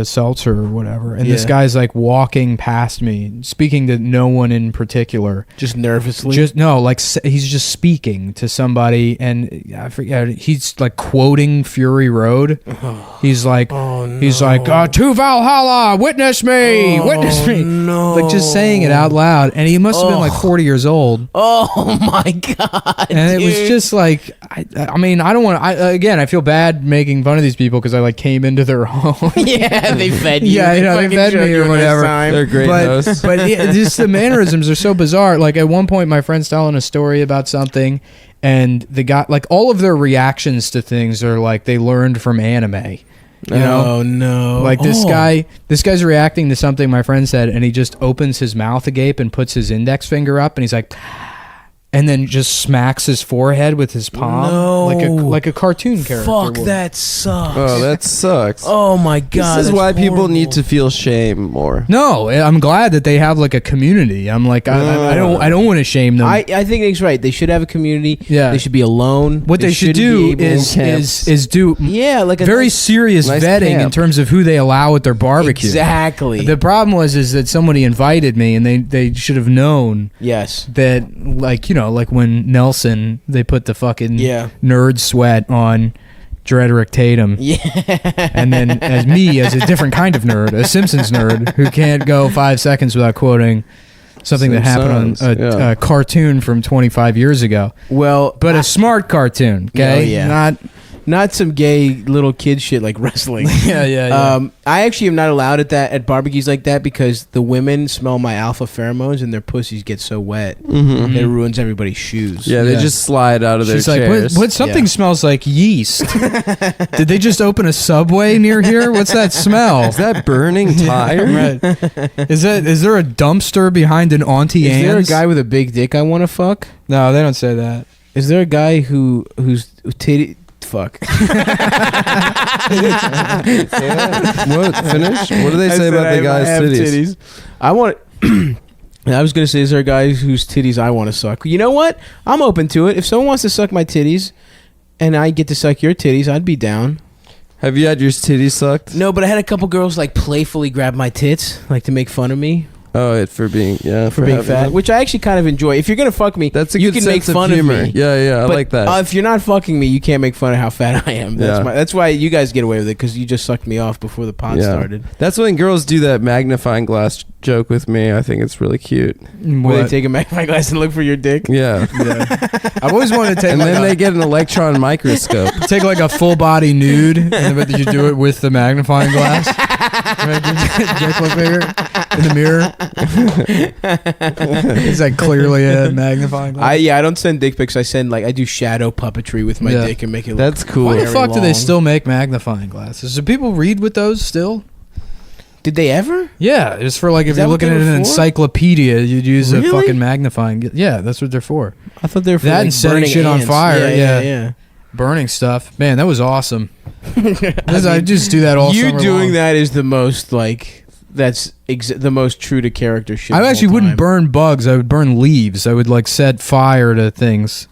seltzer or whatever. And this Yeah. guy's like walking past me, speaking to no one in particular. just nervously. He's just speaking to somebody, and I forget. He's like quoting Fury Road. He's like, "To Valhalla, witness me, witness me." No. Like just saying it out loud, and he must have been like 40 years old. Oh my god. And it was dude. just like, I mean, I don't want to. Again, I feel bad making fun of these people because I like came into their home. Yeah, they fed you. Yeah, they fucking fed showed me you or a nice whatever. time. They're great hosts. But just the mannerisms are so bizarre. Like at one point, my friend's telling a story about something, and the guy, like all of their reactions to things are like they learned from anime. You know? Oh no! Like this Oh. guy's reacting to something my friend said, and he just opens his mouth agape and puts his index finger up, and he's like, and then just smacks his forehead with his palm, No. like a cartoon character. Fuck, would. that sucks. Oh, that sucks. Oh my god! This is that's why people horrible. need to feel shame more. No, I'm glad that they have like a community. I'm like, I don't want to shame them. I think Nick's right. They should have a community. Yeah. They should be alone. what they should shouldn't do be able- is do yeah, like a very nice- serious nice vetting in camp. terms of who they allow at their barbecue. Exactly. The problem is that somebody invited me, and they should have known yes. that, like, you know, like when Nelson, they put the fucking Yeah. nerd sweat on Drederick Tatum. Yeah. And then as a different kind of nerd, a Simpsons nerd who can't go 5 seconds without quoting something that happened on Simpsons, yeah. a cartoon from 25 years ago. Well, But a smart cartoon, okay? Oh, yeah. not some gay little kid shit like wrestling. Yeah. I actually am not allowed at barbecues like that because the women smell my alpha pheromones and their pussies get so wet Mm-hmm. that it ruins everybody's shoes. Yeah, they Yeah. just slide out of their She's like, chairs. what something Yeah. smells like yeast. Did they just open a Subway near here? What's that smell? Is that burning tire? Right. Is there a dumpster behind an Auntie Is there a Anne's? guy with a big dick I want to fuck? No, they don't say that. Is there a guy who's titty? Fuck. What? Finish? What do they say about the guy's titties? I want. I was gonna say, is there a guy whose titties I want to suck? You know what? I'm open to it. If someone wants to suck my titties, and I get to suck your titties, I'd be down. Have you had your titties sucked? No, but I had a couple girls like playfully grab my tits, like to make fun of me Oh, for being for being having fat, them. which I actually kind of enjoy. If you're gonna fuck me, That's a you good can make sense fun of humor. of me. Yeah, I But, like that. if you're not fucking me, you can't make fun of how fat I am. Yeah. That's why you guys get away with it because you just sucked me off before the pod started. That's when girls do that magnifying glass joke with me. I think it's really cute. Where they take a magnifying glass and look for your dick. Yeah. I've always wanted to take And like then a, they get an electron microscope. take like a full body nude, and then you do it with the magnifying glass. Dick look bigger in the mirror. It's like clearly a magnifying glass. I don't send dick pics. I do shadow puppetry with my Yeah. dick and make it look. That's cool. Why the very fuck do they long. still make magnifying glasses? Do people read with those still? Did they ever? Yeah, it's for like if Is you're that what looking they at an were for? encyclopedia, you'd use Really? a fucking magnifying. Yeah, that's what they're for. I thought they were for That like and setting burning shit on ants. fire, yeah. yeah. Burning stuff, man. That was awesome. I just do that all. You summer doing long. that is the most like that's the most true to character shit. I of all actually wouldn't time. burn bugs. I would burn leaves. I would like set fire to things.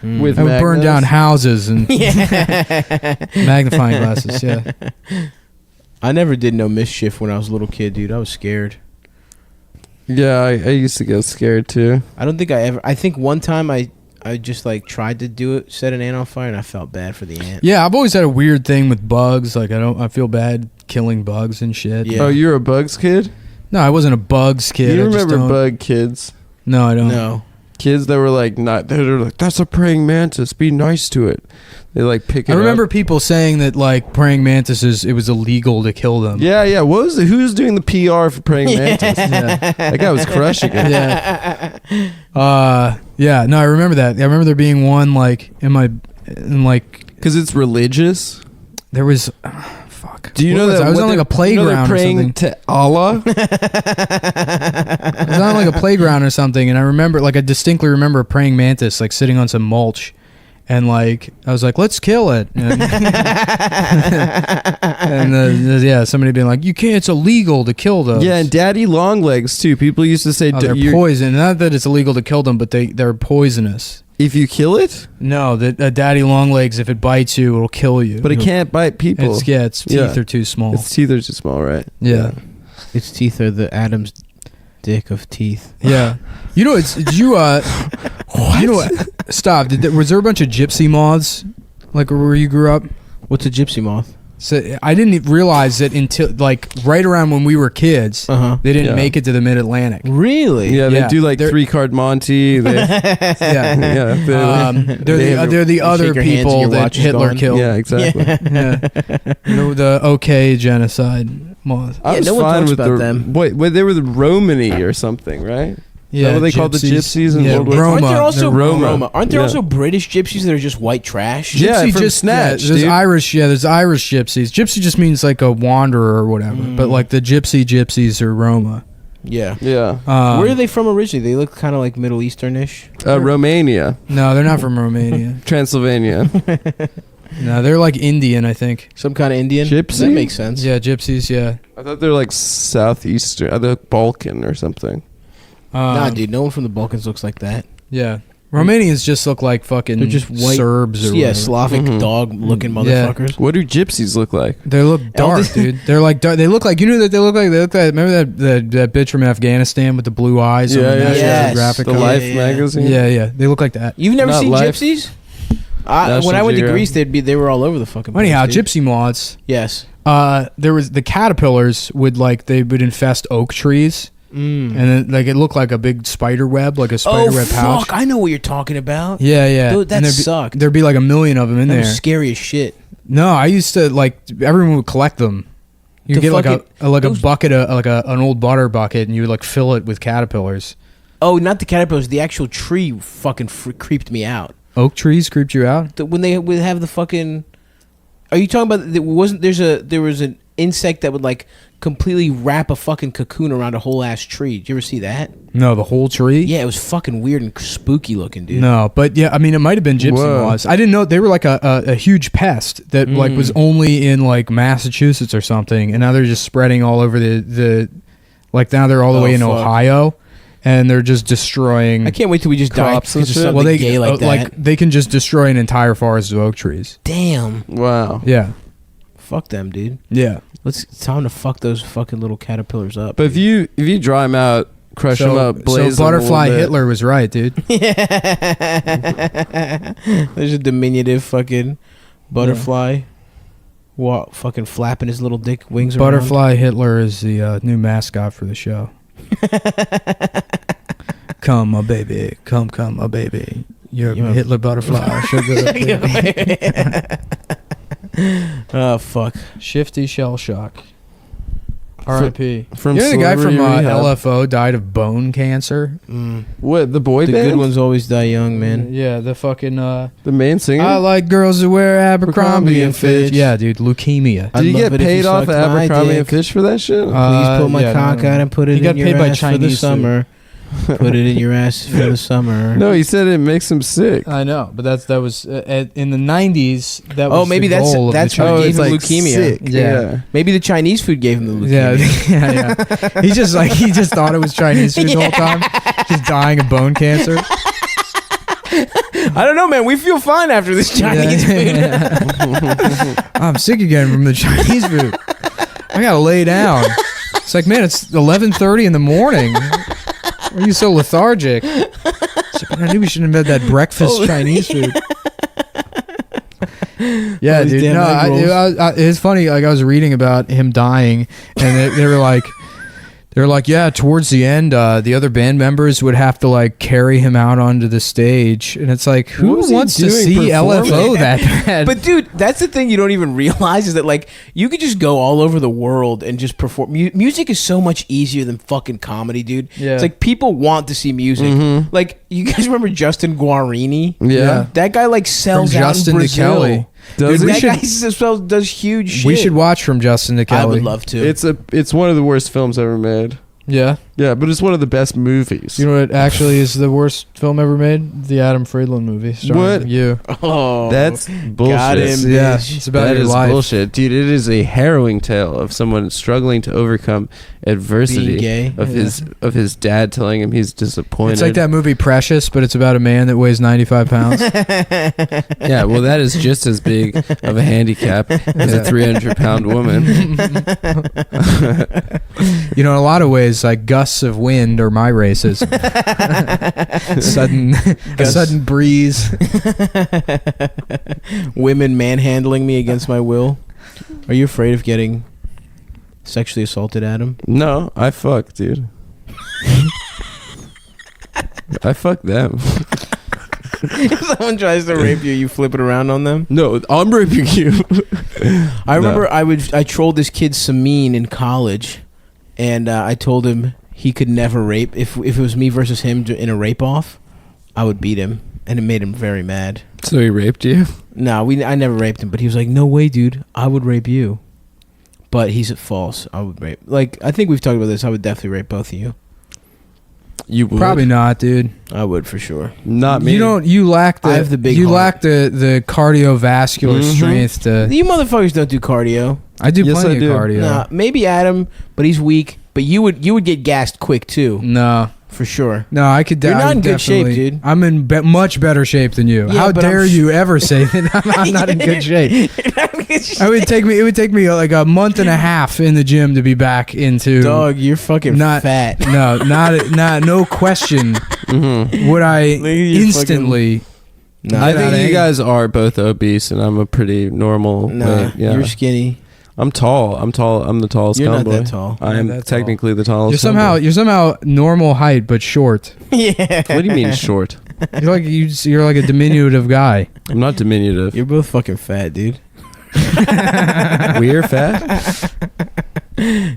With I would burn magnos? down houses and Yeah. magnifying glasses. Yeah. I never did no mischief when I was a little kid, dude. I was scared. Yeah, I used to get scared too. I don't think I ever. I think one time I just like tried to do it, set an ant on fire, and I felt bad for the ant. Yeah, I've always had a weird thing with bugs. Like I feel bad killing bugs and shit. Yeah. Oh, you're a bugs kid? No, I wasn't a bugs kid. You I just remember don't- bug kids? No, I don't. No. Kids that were like they're like, that's a praying mantis, be nice to it. They like pick it I remember up. people saying that like praying mantises, it was illegal to kill them. Yeah. What was it? Who was doing the PR for praying mantis? Yeah. That guy was crushing it. Yeah. Yeah. No, I remember that. I remember there being one like in like Because it's religious. there was. Fuck. Do you What know was that I was what on like they're- a playground you know they're or praying something. to Allah? I was on like a playground or something, and I remember, like, I distinctly remember a praying mantis like sitting on some mulch, and like I was like, "Let's kill it," and, yeah, somebody being like, "You can't. It's illegal to kill those." Yeah, and daddy long legs too. People used to say they're you're- poison. Not that it's illegal to kill them, but they're poisonous. if you kill it, No, that daddy long legs, if it bites you, it'll kill you. but it can't bite people. Its teeth Yeah. are too small. Its teeth are too small, right? Yeah. Its teeth are the Adam's dick of teeth. Yeah. You know, did you you know what? Stop. Was there a bunch of gypsy moths like where you grew up? What's a gypsy moth? So I didn't realize that until like right around when we were kids, Uh-huh. they didn't Yeah. make it to the Mid-Atlantic. Really? Yeah, they Yeah. do like They're- 3-card Monty. They, Yeah. yeah, They're the other shake your hands and people your that watch is Hitler gone. killed. yeah, exactly. Yeah. You know, the OK genocide moth. I Yeah, was no one fine talks with about the them. Wait, they were the Romany or something, right? Yeah, what they call the gypsies in World War II? Roma. Aren't there also They're Roma. Aren't there Yeah. also British gypsies that are just white trash? Yeah, Gypsy from just Snatch, there's dude. Irish. Yeah, there's Irish gypsies. Gypsy just means like a wanderer or whatever. But like the gypsies are Roma. Yeah. Yeah. Where are they from originally? They look kind of like Middle Easternish. Romania, No, they're not from Romania. Transylvania. No, they're like Indian, I think. Some kind of Indian. Gypsy? That makes sense. Yeah, gypsies. Yeah. I thought they're like southeastern, the Balkan or something. Nah, dude. No one from the Balkans looks like that. Yeah. Romanians just look like fucking They're just white- Serbs or Yeah, whatever. Slavic Mhm. dog-looking Yeah. motherfuckers. What do gypsies look like? They look dark, Elvis- dude. They're like dark. They look like, you know that they look like remember that bitch from Afghanistan with the blue eyes on Yeah, the yeah, National yes. Geographic The cover? Yeah, Life yeah. magazine. Yeah, they look like that. You've never Not seen Life. gypsies? National When I went to Geographic. Greece, they were all over the fucking place. Anyhow, dude. gypsy moths. Yes. There was the caterpillars they would infest oak trees, and then like it looked like a big spider web, like a spider web pouch. fuck! I know what you're talking about. Yeah. Dude, that And sucked. There'd be like a million of them in That there. was scary as shit. No, I used to like everyone would collect them. You The get like a fucking- bucket of an old butter bucket, and you would like fill it with caterpillars. Oh, not the caterpillars. The actual tree fucking creeped me out. Oak trees creeped you out? When they would have the fucking. Are you talking about? There was an insect that would like completely wrap a fucking cocoon around a whole ass tree. Did you ever see that? No, the whole tree. Yeah, it was fucking weird and spooky looking, dude. No, but yeah, I mean, it might have been gypsy Whoa. moths. I didn't know they were like a huge pest that like was only in like Massachusetts or something, and now they're just spreading all over the like now they're all the Oh, way in fuck. Ohio, and they're just destroying. I can't wait till we just die Crops because and of shit. something gay like that. like they can just destroy an entire forest of oak trees. Damn. Wow. Yeah, Fuck them, dude. yeah. It's time to fuck those fucking little caterpillars up. But if you dry them out, crush them up, blaze so them a butterfly little bit. Hitler was right, dude. There's a diminutive fucking butterfly, fucking flapping his little dick wings around. Butterfly Hitler is the new mascot for the show. Come, my baby. Come, my baby. You're You're a a- Hitler butterfly. Sugar baby. Oh fuck. Shifty shell shock. R.I.P. from You know the guy from Celebrity Rehab. LFO died of bone cancer? What, the boy The band? good ones always die young, man. Yeah, the fucking The main singer? I like girls that wear Abercrombie and Fitch. Yeah, dude, leukemia. I'd Did you love get it if paid you off sucked my Abercrombie dick. and Fish for that shit? Please pull my yeah, cock no. out and put it He got in your paid by ass for the Chinese food. summer. Put it in your ass for the summer. No, he said it makes him sick. I know, but that was in the 90s. That was Oh, maybe the that's goal of the what Chinese- gave him like leukemia. sick. Yeah. Maybe the Chinese food gave him the leukemia. Yeah. He just thought it was Chinese food the whole time, just dying of bone cancer. I don't know, man. We feel fine after this Chinese food. I'm sick again from the Chinese food. I gotta lay down. It's like, man, it's 11:30 in the morning. Why are you so lethargic? It's like, I knew we shouldn't have had that breakfast Chinese food. Yeah, All these dude. damn No, egg rolls. it's funny. Like I was reading about him dying, and they were like. They're like, yeah, towards the end, the other band members would have to like carry him out onto the stage, and it's like, What who was he wants to doing see performing? LFO that bad? But dude, that's the thing you don't even realize is that like you could just go all over the world and just perform. Music is so much easier than fucking comedy, dude. Yeah. It's like people want to see music. Like you guys remember Justin Guarini? Yeah. That guy like sells From out Justin in to Brazil. Kelly. Does Dude, it? we That should- guy does huge shit. we should watch From Justin to Kelly. I would love to. It's one of the worst films ever made. Yeah. Yeah, but it's one of the best movies. You know what actually is the worst film ever made? The Adam Friedland movie. Starring What? you. oh, That's bullshit. got him, Yeah, bitch. it's about That your is life. bullshit, dude. It is a harrowing tale of someone struggling to overcome adversity. Being gay. Of his dad telling him he's disappointed. It's like that movie Precious, but it's about a man that weighs 95 pounds. Yeah, well, that is just as big of a handicap as a 300-pound woman. You know, in a lot of ways, like gusts of wind are my races. sudden breeze. Women manhandling me against my will. Are you afraid of getting sexually assaulted, Adam? No, I fuck, dude. I fuck them. If someone tries to rape you, you flip it around on them. No, I'm raping you. I remember I trolled this kid Samin in college, and I told him he could never rape. If it was me versus him in a rape off, I would beat him, and it made him very mad. So he raped you? No, I never raped him, but he was like, "No way, dude, I would rape you." But he's false. I would rape. Like, I think we've talked about this. I would definitely rape both of you. You would. Probably not, dude. I would for sure. Not me. You lack the I have the big you heart. lack the cardiovascular strength to. You motherfuckers don't do cardio. I do Yes, plenty I do. of cardio. Nah, maybe Adam, but he's weak. But you would get gassed quick too, No, for sure. no, I could. You're I not would in good shape, definitely- dude. I'm in much better shape than you. Yeah, How but dare you ever say that I'm not in good shape? It would take me like a month and a half in the gym to be back into. Dog, you're fucking Not- fat. No, not no question. Would I Look at your instantly? Nah, I Get think outta you here. guys are both obese, and I'm a pretty normal. nah, yeah. you're skinny. I'm tall. I'm the tallest You're not cumboy. that tall. I am Not that tall. technically the tallest. You're somehow normal height but short. Yeah. What do you mean short? You're like a diminutive guy. I'm not diminutive. You're both fucking fat, dude. We're fat,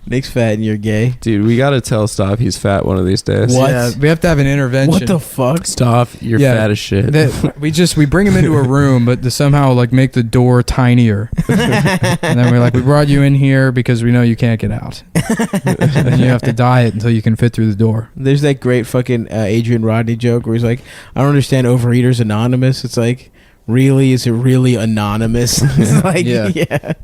Nick's fat and you're gay. dude. We gotta tell Stav he's fat one of these days. What? Yeah, we have to have an intervention. What the fuck? Stav, you're Yeah. fat as shit. That we bring him into a room, but to somehow like make the door tinier, and then we're like, we brought you in here because we know you can't get out, and you have to diet until you can fit through the door. There's that great fucking Adrian Rodney joke where he's like, I don't understand Overeaters Anonymous. It's like, really? Is it really anonymous? It's like, yeah.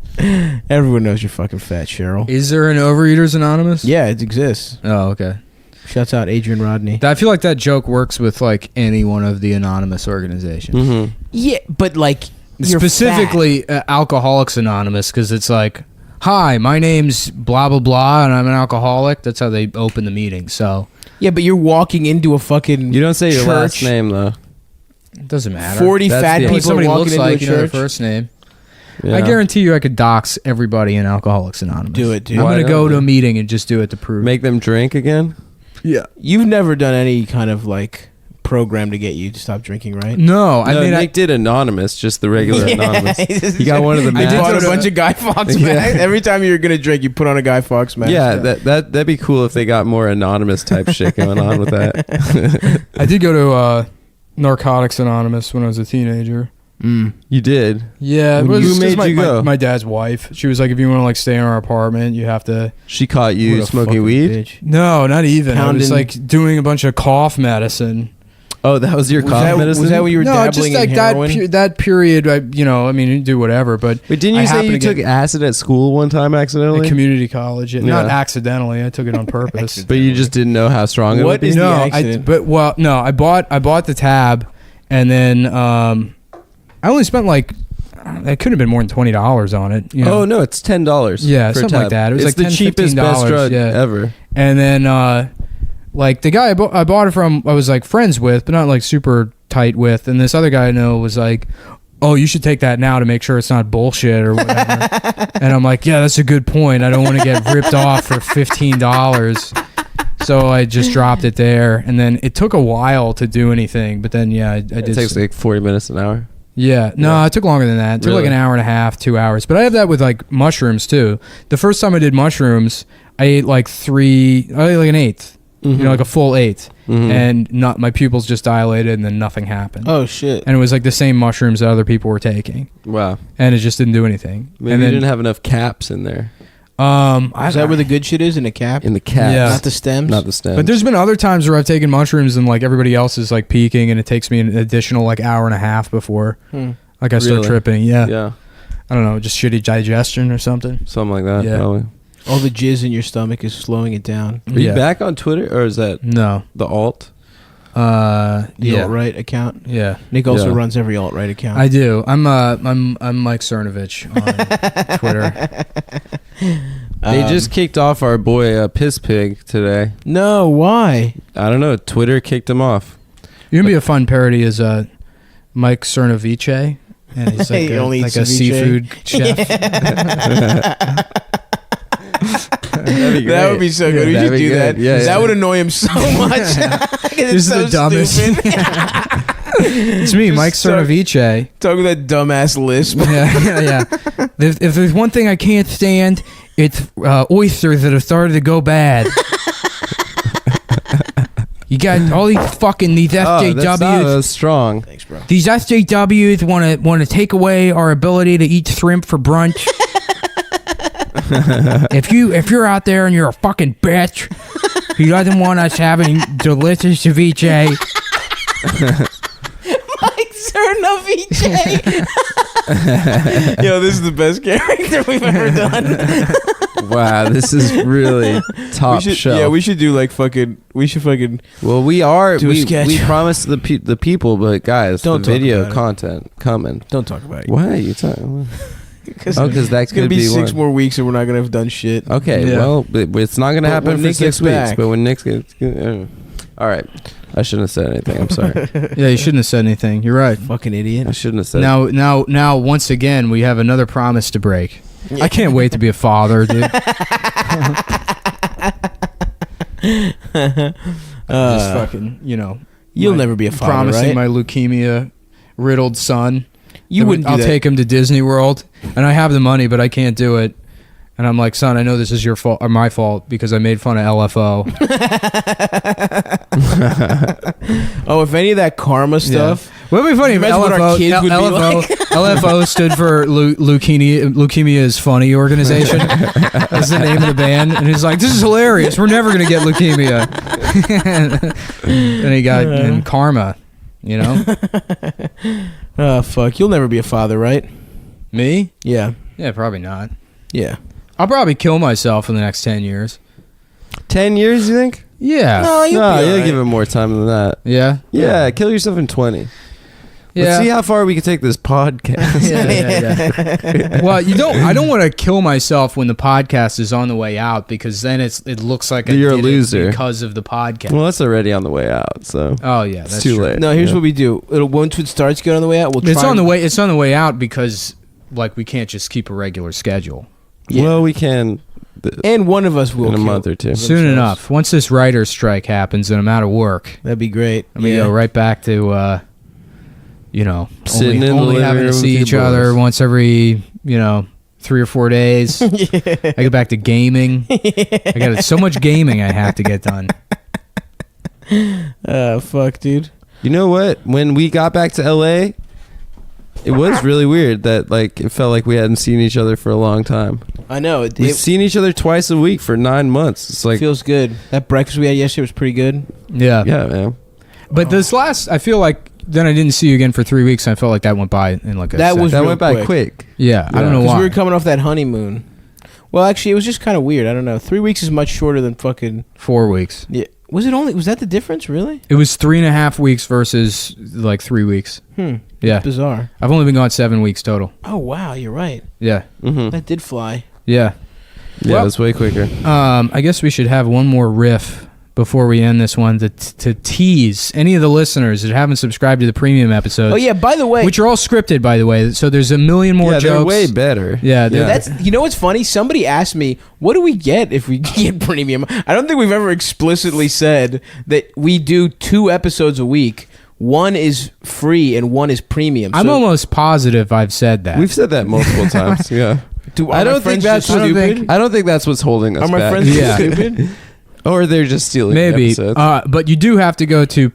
Everyone knows you're fucking fat, Cheryl. Is there an Overeaters Anonymous? Yeah, it exists. Oh, okay. Shouts out Adrian Rodney. I feel like that joke works with like any one of the anonymous organizations. Mm-hmm. Yeah, but like, you're Specifically, Alcoholics Anonymous, because it's like, hi, my name's blah blah blah, and I'm an alcoholic. That's how they open the meeting. So fat. Yeah, but you're walking into a fucking You don't say your last church. name though. it doesn't matter. 40 That's fat the- What people somebody walking looks into like, a you know, their church. first name. Yeah. I guarantee you, I could dox everybody in Alcoholics Anonymous. Do it, dude. I'm Why gonna not, go to a dude? meeting and just do it to prove. Make them drink again. Yeah. You've never done any kind of like program to get you to stop drinking, right? No, I No, mean, Nick did anonymous, just the regular anonymous. He got one of the I masks. bought a bunch of Guy Fawkes Yeah. masks. Every time you're gonna drink, you put on a Guy Fawkes mask. Yeah, that'd be cool if they got more anonymous type shit going on with that. I did go to Narcotics Anonymous when I was a teenager. You did. Yeah, it Who was just made you go? My dad's wife. She was like, if you want to like stay in our apartment, you have to. She caught you What a smoking fucking weed. bitch. No, not even. I was Pounding- like doing a bunch of cough medicine. Oh, that was your cough medicine. Was that when you were No, dabbling just in like heroin? that period. I you do whatever, but Wait, didn't I you say happen you to took get- acid at school one time at accidentally? community college, not Yeah. accidentally. I took it on purpose. But you just didn't know how strong it What would be. is the no, accident? I bought the tab, and then I only spent like it could have been more than $20 on it. You know? Oh no, it's $10. Yeah, for a something like tab. that. It was it's like the $10, cheapest best $15, drug yeah. ever. And then like the guy I bought it from, I was like friends with, but not like super tight with. And this other guy I know was like, oh, you should take that now to make sure it's not bullshit or whatever. And I'm like, yeah, that's a good point. I don't want to get ripped off for $15. So I just dropped it there. And then it took a while to do anything. But then, yeah, I did. It takes like 40 minutes an hour. Yeah, no, Yeah. it took longer than that. It took like Really? an hour and a half, 2 hours. But I have that with like mushrooms too. The first time I did mushrooms, I ate like an eighth, you know, like a full eighth, Mhm. and not my pupils just dilated, and then nothing happened. Oh shit! And it was like the same mushrooms that other people were taking, Wow. and it just didn't do anything. Maybe and you then, didn't have enough caps in there. Is that where the good shit is in the cap? In the caps. Yeah. Not the stems. Not the stems. But there's been other times where I've taken mushrooms and like everybody else is like peaking, and it takes me an additional like hour and a half before like I start Really? tripping. Yeah. Yeah. I don't know, just shitty digestion or something. Something like that, Yeah. probably. All the jizz in your stomach is slowing it down. Are you back on Twitter, or is that No. the alt? The Yeah. alt-right account. Yeah. Nick also Yeah. runs every alt-right account. I do. I'm Mike Cernovich on Twitter. They just kicked off our boy Piss Pig today. No, why? I don't know. Twitter kicked him off. You can be a fun parody as Mike Cernovice, and he's like, He only like eats a ceviche. seafood chef. That would be so good. We That'd should be do good. that. Yeah, That yeah. would annoy him so much. This is the dumbest. It's me, Just Mike so- Cernovice. Talk with that dumbass lisp. Yeah. If there's one thing I can't stand, it's oysters that have started to go bad. You got all these these Oh, that's not SJWs. as strong. Thanks, bro. These SJWs want to take away our ability to eat shrimp for brunch. if you're out there and you're a fucking bitch who doesn't want us having delicious ceviche, Mike Cernovice. Yo, this is the best character we've ever done. Wow, this is really top shelf. Yeah, we should do like fucking. We should fucking. Well, we are. Do a sketch. We promised the people, but guys, Don't the talk video about it. content coming. Don't talk about it. Why are you talking? Because Oh, because that it's gonna could be be 6 one. more weeks and we're not gonna have done shit. Okay, Yeah. well, it's not gonna But happen when for Nick 6 gets weeks. back- But when Nick gets, all right, I shouldn't have said anything. I'm sorry. yeah, you shouldn't have said anything. You're right. Fucking idiot. I shouldn't have said. Now, once again, we have another promise to break. I can't wait to be a father, dude. Just fucking, You'll my- never be a father, promising right? my leukemia riddled son. You wouldn't do I'll that. take him to Disney World, and I have the money, but I can't do it. And I'm like, son, I know this is your fault or my fault because I made fun of LFO. Oh, if any of that karma stuff. Would it be funny if Imagine what our LFO, kids would be LFO stood for Leukemia is Funny Organization. That's the name of the band. And he's like, this is hilarious. We're never going to get leukemia. And he got in karma, Oh, fuck. You'll never be a father, right? Me? Yeah. Yeah, probably not. Yeah. I'll probably kill myself in the next 10 years. 10 years, you think? Yeah. No, you'll No, be you'll alright. give it more time than that. Yeah? Yeah, kill yourself in 20. Yeah. Let's see how far we can take this podcast. Yeah. Well, I don't want to kill myself when the podcast is on the way out because then it looks like You're a did it loser. because of the podcast. Well, that's already on the way out, so Oh yeah, it's that's too true. late. No, here's Yeah. what we do. Once it starts getting on the way out, we'll try. It's on the way. It's on the way out because we can't just keep a regular schedule. Yeah. Well, we can And one of us will in a kill month or two. Soon themselves. enough. Once this writer's strike happens and I'm out of work, That'd be great. I'm gonna go right back to Sitting in the only living having to room see with each your other boys. once every 3 or 4 days. I go back to gaming. I got so much gaming I have to get done. Fuck, dude. You know what? When we got back to LA, it was really weird that it felt like we hadn't seen each other for a long time. I know. It We've seen each other twice a week for 9 months. It's like, feels good. That breakfast we had yesterday was pretty good. Yeah. yeah, man. But this I feel like then I didn't see you again for 3 weeks. And I felt like that went by in like a That second. was That real went by quick. Yeah, I don't know Because why. we were coming off that honeymoon. Well, actually, it was just kind of weird. I don't know. 3 weeks is much shorter than fucking. 4 weeks. Yeah. Was that the difference, really? It was 3.5 weeks versus 3 weeks. Yeah. Bizarre. I've only been gone 7 weeks total. Oh, wow. You're right. Yeah. Mm-hmm. That did fly. Yeah. Yeah, Well- it's way quicker. I guess we should have one more riff before we end this one to tease any of the listeners that haven't subscribed to the premium episodes. Oh, yeah. By the way. Which are all scripted, by the way. So there's a million more Yeah, jokes. they're way better. Yeah, they're- That's what's funny? Somebody asked me, what do we get if we get premium? I don't think we've ever explicitly said that we do 2 episodes a week. One is free and one is premium. I'm So almost positive I've said that. We've said that multiple times. Yeah. do- I are my don't think friends that's just stupid? I don't think that's what's holding us Are my back. friends just Yeah. stupid? Or they're just stealing Maybe. episodes. But you do have to go to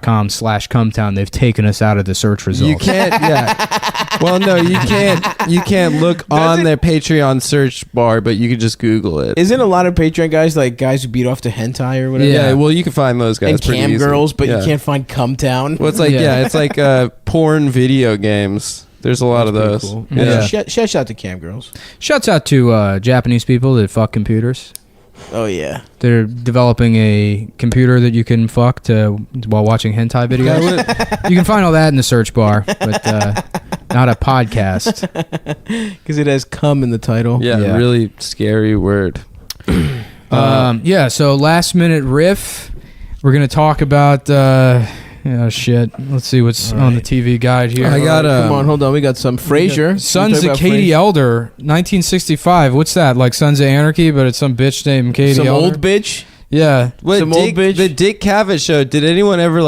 patreon.com/cumtown. They've taken us out of the search results. You can't. Yeah. Well, no, you can't. You can't look on their Patreon search bar, but you can just Google it. Isn't a lot of Patreon guys like guys who beat off to hentai or whatever? Yeah. Yeah. Well, you can find those guys And pretty cam easily. girls, but Yeah. you can't find Cumtown. Well, it's like Yeah. it's like porn video games. There's a lot of those. Cool. Yeah. Shout out to cam girls. Shouts out to Japanese people that fuck computers. Oh yeah. They're developing a computer that you can fuck while watching hentai videos. You can find all that in the search bar, but not a podcast. Because it has cum in the title. Yeah, Yeah. really scary word. So last minute riff. We're gonna talk about shit. Let's see what's on the TV guide here. I got Come on, hold on. We got some Frasier. Sons of Katie Elder, 1965. What's that? Like Sons of Anarchy, but it's some bitch named Katie Some Elder. old bitch. Yeah. What Some old bitch. The Dick Cavett show. Did anyone ever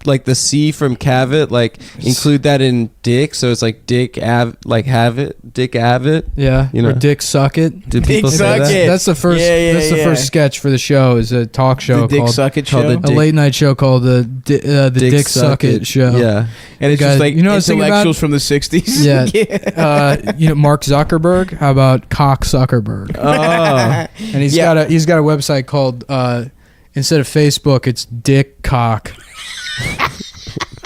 like the C from Cavett, like include that in Dick, so it's like Dick Av, like have it, Dick Avett. Yeah, You know. or Dick Suck It. Did Dick people say Suck that? It. That's the first. Yeah, that's the first sketch for the show. Is a talk show The Dick called Suck It called show. the a late night show called the Dick Suck It show. Yeah. And it's Guys, just like you know what I was thinking about? intellectuals from the 60s. Yeah. You know Mark Zuckerberg. How about Cock Zuckerberg? Oh. And he's Yeah. got a website called instead of Facebook, it's Dick Cock.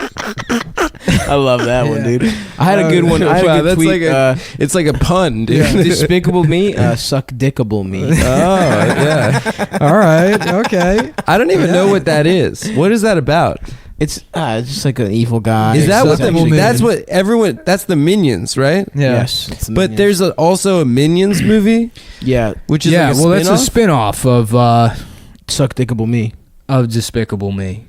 I love that one, Yeah. dude. I had a good one. I had Wow, a good that's tweet. like it's like a pun, dude. Despicable Me, suck dickable me. Oh, yeah. All right. Okay. I don't even know what that is. What is that about? It's just like an evil guy. Is that what Acceptable that's Minion. what everyone? That's the Minions, right? Yeah. Yes. It's the But Minions. there's also a Minions movie, yeah, which is Yeah. like a Well, that's a spin-off? spin-off suck dickable me. of Despicable Me.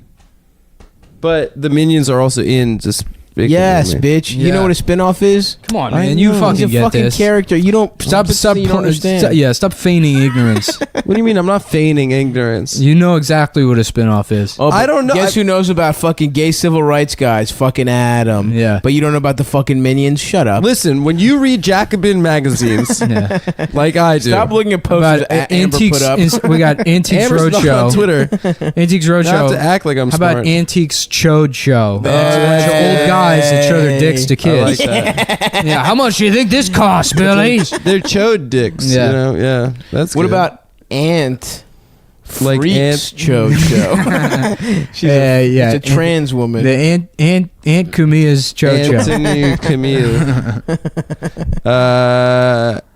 But the Minions are also in Despicable Yes, Me. bitch. You Yeah. know what a spinoff is? Come on, I man. You know. fucking He's a get fucking this. character. You don't Stop. You don't understand. Stop feigning ignorance. What do you mean? I'm not feigning ignorance. You know exactly what a spin-off is. Oh, I but don't know. Guess who knows about fucking gay civil rights guys? Fucking Adam. Yeah. But you don't know about the fucking Minions? Shut up. Listen, when you read Jacobin magazines, Yeah. like I do, Stop looking at posters About Amber antiques. put up. We got Antiques Amber's not on Roadshow. Twitter. Antiques I have to Roadshow. act like I'm How smart. about Antiques Chode Show? Hey. It's a bunch of old guys that show their dicks to I like kids. that. Yeah. How much do you think this costs, Billy? They're chode dicks. Yeah. You know? Yeah. That's What good. about Ant? Like Freaks Ant- Show show. She's Yeah. It's a trans woman. The Aunt Kumia's Chode Show. Anthony Camille.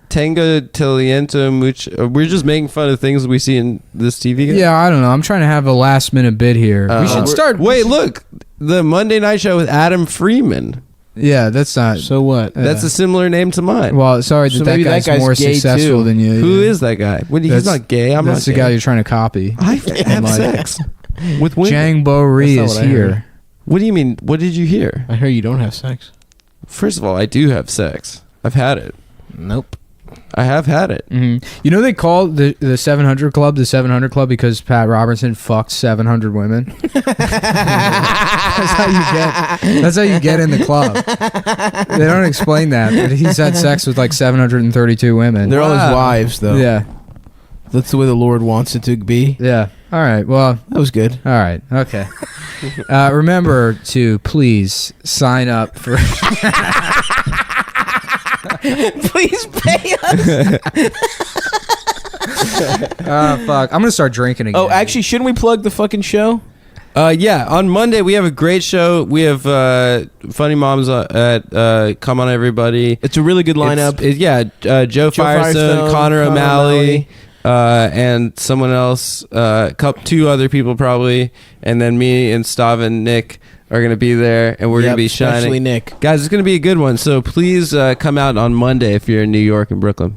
Tango Tiliento Mucho. We're just making fun of things we see in this TV. guy? Yeah, I don't know. I'm trying to have a last minute bit here. We should start. Wait, look. The Monday Night Show with Adam Freeman. Yeah, that's not. so what? That's a similar name to mine. Well, sorry So that maybe that guy's guy's more gay, successful too. than you. Who is that guy? He's That's- not gay. I'm That's not the guy gay. you're trying to copy. I have Like- sex with women. Jang Bo Ri That's is not what I here. heard. What do you mean? What did you hear? I hear you don't have sex. First of all, I do have sex. I've had it. Nope. I have had it. You know they call the 700 Club the 700 Club because Pat Robertson fucked 700 women. That's how you get in the club. They don't explain that, but he's had sex with like 732 women. They're all his Wow. wives, though. Yeah, That's the way the Lord wants it to be. yeah. All right. Well, That was good. all right. Okay. Remember to please sign up for. Please pay us. Fuck. I'm gonna start drinking again. Oh, actually, shouldn't we plug the fucking show? Yeah, on Monday we have a great show. We have Funny Moms at Come On Everybody. It's a really good lineup. Joe Firestone, Connor O'Malley, and someone else, two other people probably, and then me and Stav and Nick are going to be there, and we're going to be especially shining. Nick. Guys, it's going to be a good one, so please come out on Monday if you're in New York and Brooklyn.